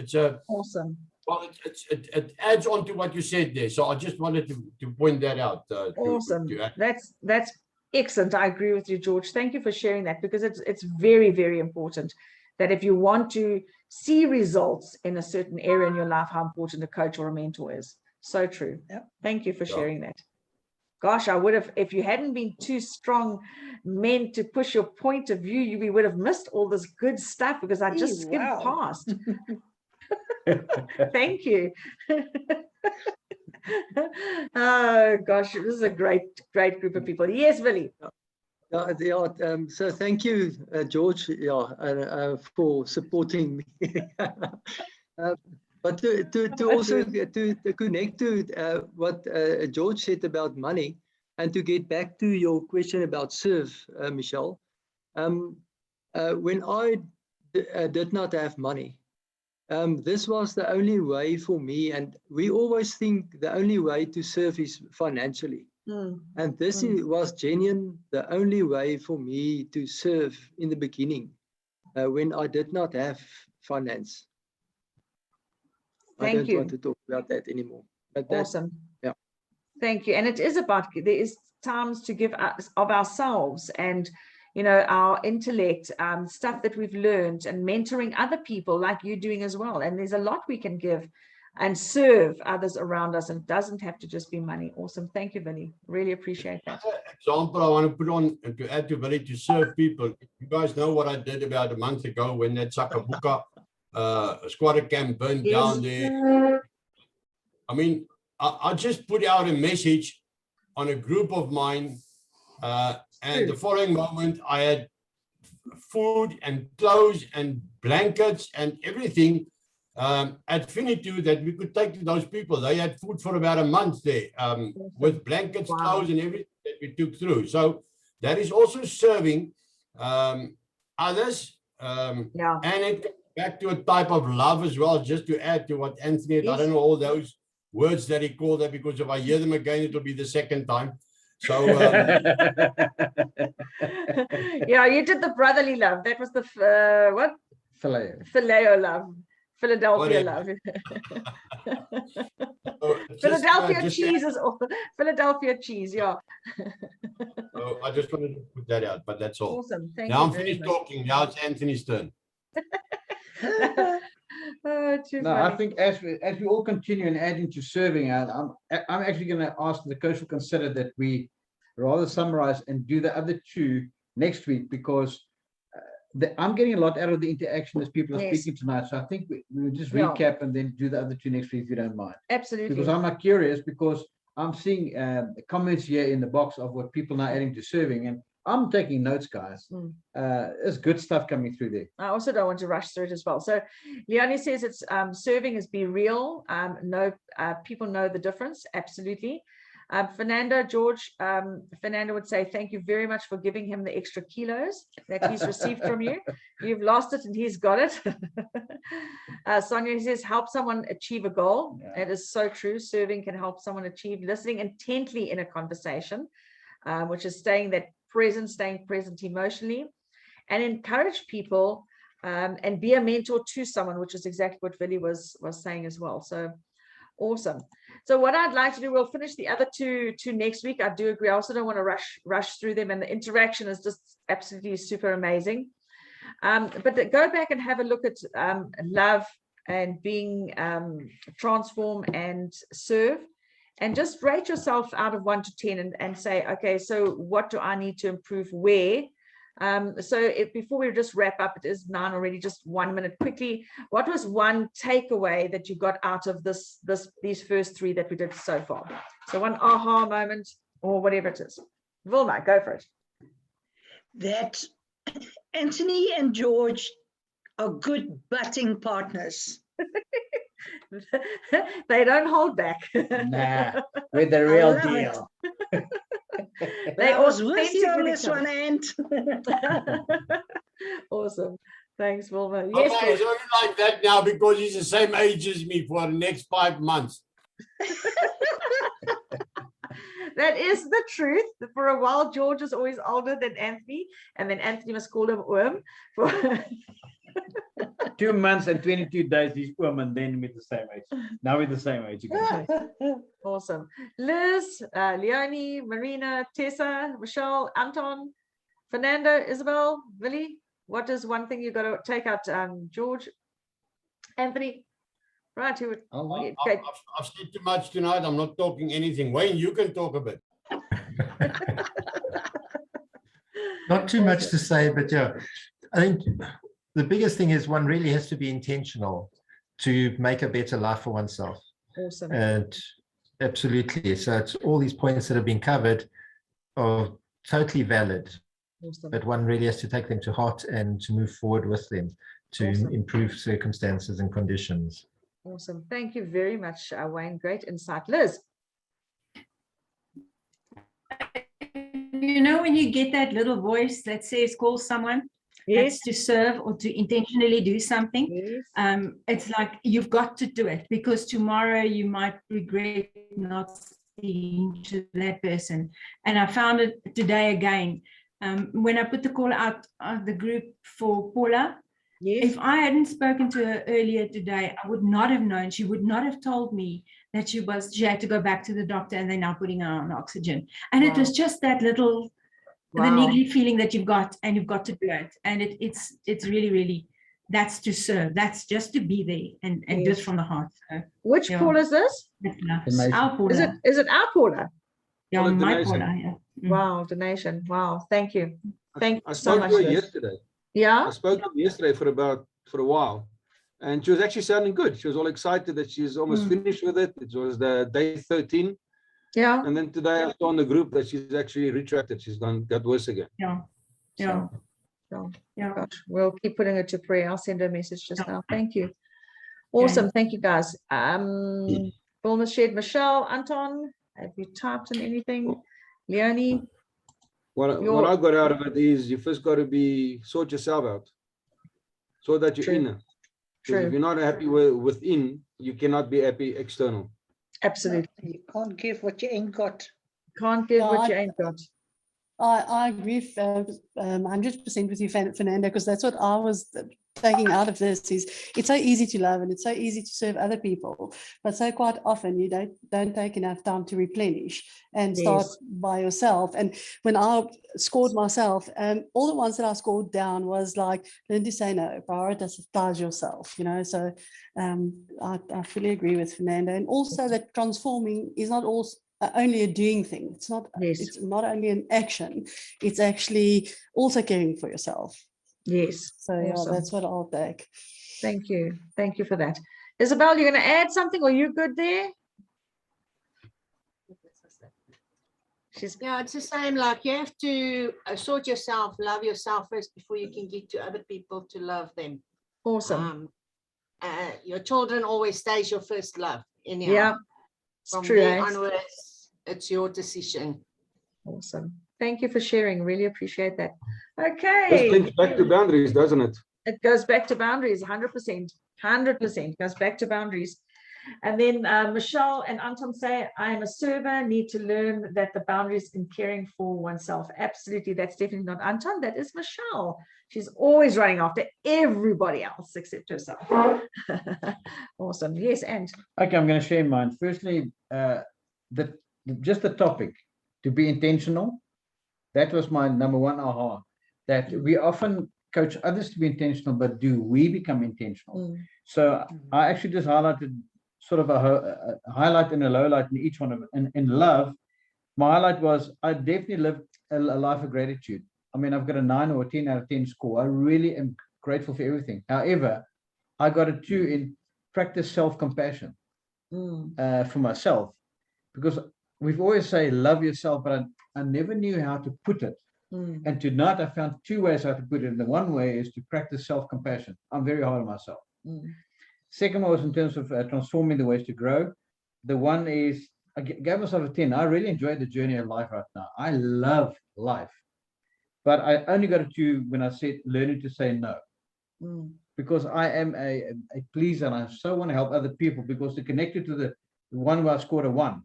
it's a awesome. Well, it adds on to what you said there. So I just wanted to point that out. Awesome. That's excellent. I agree with you, George. Thank you for sharing that, because it's very, very important that if you want to see results in a certain area in your life, how important a coach or a mentor is. So true. Thank you for sharing that. Gosh, I would have, if you hadn't been too strong men to push your point of view, we would have missed all this good stuff, because I just skimmed past. Thank you. Oh gosh, this is a great group of people. Yes, Willie. So thank you, George, for supporting me. But to also to connect to what George said about money, and to get back to your question about serve, Michelle. When I did not have money, this was the only way for me, and we always think the only way to serve is financially. And this was genuine, the only way for me to serve in the beginning, when I did not have finance. I don't want to talk about that anymore. But awesome. Yeah. Thank you. And it is about, there is times to give us of ourselves, and our intellect, stuff that we've learned, and mentoring other people like you're doing as well. And there's a lot we can give and serve others around us, and it doesn't have to just be money. Awesome. Thank you, Vinny. Really appreciate that. Example I want to put on and to add to Billy, to serve people. You guys know what I did about a month ago when that Sakabuka squatter camp burned down there. I mean, I just put out a message on a group of mine, and the following moment I had food and clothes and blankets and everything at Finitude that we could take to those people. They had food for about a month there, with blankets, clothes, and everything that we took through. So that is also serving others, and it goes back to a type of love as well. Just to add to what Anthony had, I don't know all those words that he called that, because if I hear them again, it'll be the second time. So yeah, you did the brotherly love. That was the what? Phileo love. Philadelphia love. Philadelphia cheese is Philadelphia cheese, yeah. So I just wanted to put that out, but that's all. Awesome. Thank now you I'm very finished much. talking. Now it's Anthony's turn. Oh, too No, funny. I think as we all continue and add into serving, I'm actually going to ask the coach to consider that we rather summarize and do the other two next week, because I'm getting a lot out of the interaction as people are Yes. speaking tonight. So I think we will just Yeah. recap and then do the other two next week if you don't mind. Absolutely. Because I'm not curious, because I'm seeing comments here in the box of what people are adding to serving, and I'm taking notes, guys. There's good stuff coming through there. I also don't want to rush through it as well. So Leonie says it's serving is be real. People know the difference. Absolutely. Fernando, George, Fernando would say, thank you very much for giving him the extra kilos that he's received from you. You've lost it and he's got it. Sonia says, help someone achieve a goal. Yeah. That is so true. Serving can help someone achieve listening intently in a conversation, which is staying present emotionally, and encourage people and be a mentor to someone, which is exactly what Billy was saying as well. So awesome. So what I'd like to do, we'll finish the other two next week. I do agree. I also don't want to rush through them, and the interaction is just absolutely super amazing. But go back and have a look at love and being transform and serve, and just rate yourself out of 1 to 10 and say, okay, so what do I need to improve where? Before we just wrap up, it is 9 already, just 1 minute quickly. What was one takeaway that you got out of these first 3 that we did so far? So one aha moment or whatever it is. Vilma, go for it. That Anthony and George are good butting partners. They don't hold back. Nah, we're the I real love it. deal. They I was with you on authentically this come. one, Ant. Awesome. Thanks, Wilma. Okay, Yes, it's only like that now because he's the same age as me for the next 5 months. that is the truth. For a while, George is always older than Anthony, and then Anthony must call him Oom. 2 months and 22 days, he's woman, then we're the same age. Now we're the same age again. Awesome. Liz, Leonie, Marina, Tessa, Michelle, Anton, Fernando, Isabel, Willie. What is one thing you got to take out, George, Anthony? Right, who would? Okay. I've said too much tonight. I'm not talking anything. Wayne, you can talk a bit. Not too much to say, but yeah, I think the biggest thing is one really has to be intentional to make a better life for oneself. Awesome. And absolutely. So it's all these points that have been covered are totally valid, Awesome. but one really has to take them to heart and to move forward with them to Awesome. improve circumstances and conditions. Awesome. Thank you very much, Wayne. Great insight. Liz. You know, when you get that little voice that says, call someone, Yes. that's to serve or to intentionally do something. Yes. It's like you've got to do it, because tomorrow you might regret not speaking to that person. And I found it today again. When I put the call out of the group for Paula, Yes. if I hadn't spoken to her earlier today, I would not have known. She would not have told me that she had to go back to the doctor and they're now putting her on oxygen. And it Wow. was just that little the Wow. niggly feeling that you've got and you've got to do it. And it's really, really, that's to serve. That's just to be there and do it Yes. from the heart. So, Which yeah. Paul is this? that's love. Donation. Our Paula. Is it our Paula? Yeah, Paula my donation. Paula, yeah. Mm. Wow, donation. Wow, thank you. Thank I you so spoke much. to her Liz. yesterday. Yeah, I spoke to her yesterday for a while, and she was actually sounding good. She was all excited that she's almost finished with it. It was the day 13, yeah, and then today I saw in the group that she's actually retracted. She's got worse again. Yeah. Yeah. So, Yeah. gosh, we'll keep putting it to prayer. I'll send her a message just now. Thank you. Awesome. Thank you, guys. Wilma shared. Michelle, Anton, have you typed in anything? Leonie, What I got out of it is you first got to sort yourself out, so that you're True. inner. Because True. if you're not happy within, you cannot be happy external. Absolutely. You can't give what you ain't got. Can't give Yeah, what I- you ain't got. I agree 100% with you, Fernanda, because that's what I was taking out of this is it's so easy to love and it's so easy to serve other people, but so quite often you don't take enough time to replenish and start Yes. by yourself. And when I scored myself, all the ones that I scored down was like learn to say no, prioritize yourself, so I fully agree with Fernanda. And also that transforming is not only a doing thing. It's not only an action, it's actually also caring for yourself. Yes. So yeah, Awesome. that's what I'll take. Thank you. Thank you for that. Isabel, you're going to add something? Are you good there? Yeah, it's the same. Like you have to sort yourself, love yourself first before you can get to other people to love them. Awesome. Your children always stays your first love. Anyhow. Yeah, it's From true. there Eh? onwards, it's your decision. Awesome. Thank you for sharing. Really appreciate that. This Okay. links back to boundaries, doesn't it? It goes back to boundaries, 100%. 100% goes back to boundaries. And then Michelle and Anton say, I am a server, need to learn that the boundaries in caring for oneself. Absolutely. That's definitely not Anton. That is Michelle. She's always running after everybody else except herself. Awesome. Yes, and Okay, I'm going to share mine. Firstly, just the topic, to be intentional. That was my number one aha, that we often coach others to be intentional, but do we become intentional? So I actually just highlighted sort of a highlight and a low light in each one of them. In love, my highlight was I definitely lived a life of gratitude. I mean, I've got a 9 or a 10 out of 10 score. I really am grateful for everything. However, I got a 2 in practice self-compassion for myself, because we've always say love yourself, but I never knew how to put it. And tonight I found 2 ways how to put it. And the one way is to practice self-compassion. I'm very hard on myself. Second one was in terms of transforming the ways to grow. The one is, I gave myself a 10. I really enjoyed the journey of life right now. I love life. But I only got a 2 when I said learning to say no. Because I am a pleaser and I so want to help other people, because to connect it to the one where I scored a 1,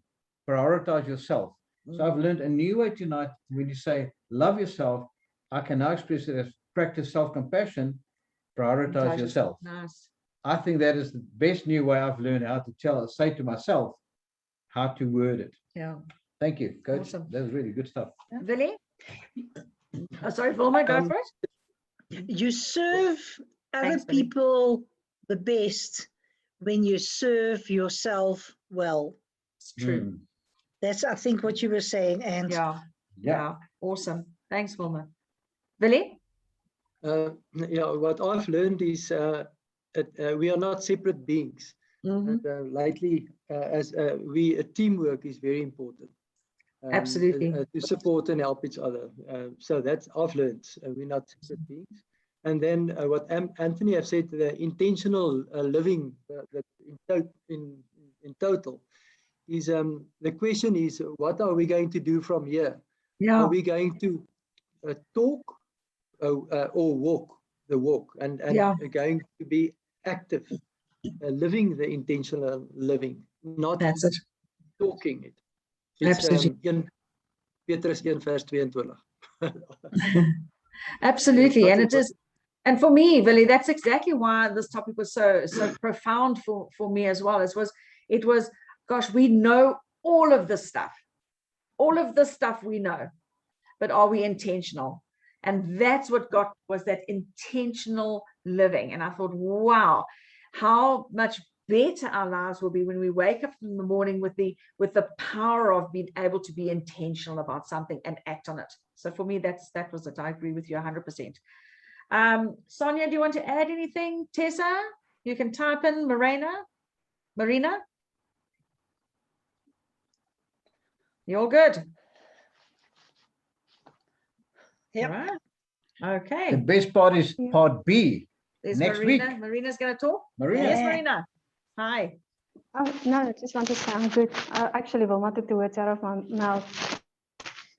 prioritize yourself. So I've learned a new way tonight. When you say love yourself, I can now express it as practice self-compassion, prioritize yourself. Nice. I think that is the best new way I've learned how to say to myself how to word it. Yeah. Thank you, Coach. Awesome. That was really good stuff. Willie? Oh, sorry, Wilma, go for it. You serve other Thanks, Willie. people the best when you serve yourself well. It's true. That's, I think, what you were saying. And Yeah. Awesome. Thanks, Wilma. Willie? Yeah, what I've learned is we are not separate beings. Lately, teamwork is very important. Absolutely. To support and help each other. So that's I've learned. We're not separate beings. And then what Anthony have said, the intentional living in total is the question is, what are we going to do from here? Yeah. Are we going to talk or walk the walk and going to be active, living the intentional living, not That's it. talking it. It's, Absolutely. Petrus 1 verse 22. Absolutely. And it is, and for me, Willie, that's exactly why this topic was so profound for me as well. It was, gosh, we know all of this stuff. All of this stuff we know. but are we intentional? And that's what was that intentional living. And I thought, wow, how much better our lives will be when we wake up in the morning with the power of being able to be intentional about something and act on it. So for me, that was it. I agree with you 100%. Sonia, do you want to add anything? Tessa, you can type in. Marina, you're all good. Yep. All right. Okay. The best part is part B. There's next Marina. week. Marina's going to talk. Marina. Yes, Marina. Hi. Oh, no, I just want to say I'm good. Actually, Wilma took the words out of my mouth.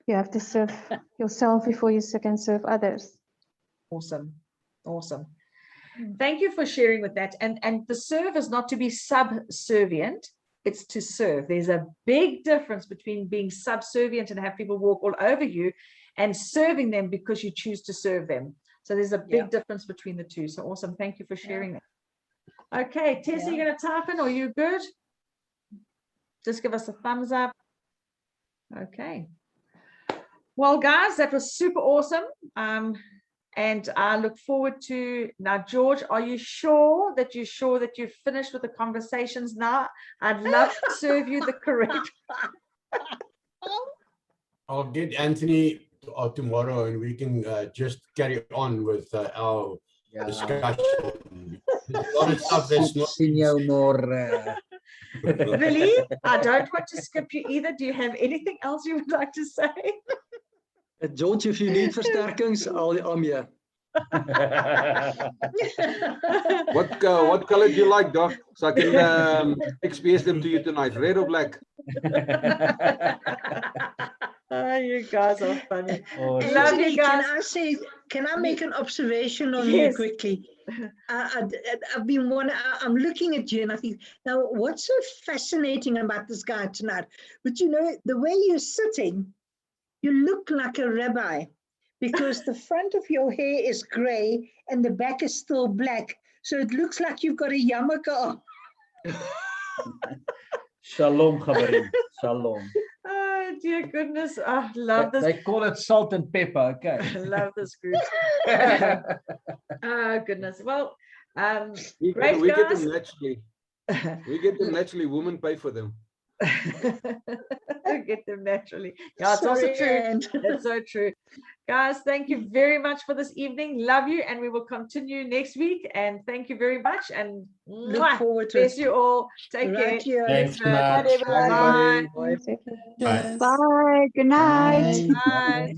You have to serve yourself before you can serve others. Awesome. Awesome. Thank you for sharing with that. And the serve is not to be subservient. It's to serve. There's a big difference between being subservient and have people walk all over you and serving them because you choose to serve them. So there's a big difference between the two. So awesome. Thank you for sharing that. Okay, Tessa, you're going to type in, or you good? Just give us a thumbs up. Okay. Well, guys, that was super awesome. And I look forward to, now, George, are you sure that you've finished with the conversations now? I'd love to serve you the correct. I'll get Anthony tomorrow and we can just carry on with our discussion. There's a lot of stuff that's not. Really? I don't want to skip you either. Do you have anything else you would like to say? George, if you need versterkings, I'm here. What color do you like, Doc? So I can XPS them to you tonight, red or black? Oh, you guys are funny. Love Anthony, you guys. Can I make an observation on you quickly? I've been I'm looking at you and I think, now what's so fascinating about this guy tonight? But you know, the way you're sitting, you look like a rabbi because the front of your hair is gray and the back is still black. So it looks like you've got a yarmulke on. Shalom, Chaverim. Shalom. Oh, dear goodness. I love this. They call it salt and pepper. Okay. I love this group. Oh, goodness. Well, we great get guys. them naturally. We get them naturally. Women pay for them. Get them naturally. Yeah, it's also Sorry, true. Anne. It's so true. Guys, thank you very much for this evening. Love you, and we will continue next week. And thank you very much. And Look forward to bless it. you all. Take Right, care. yeah. Thanks much. Bye. Bye. Yes. Bye. Good night. Bye.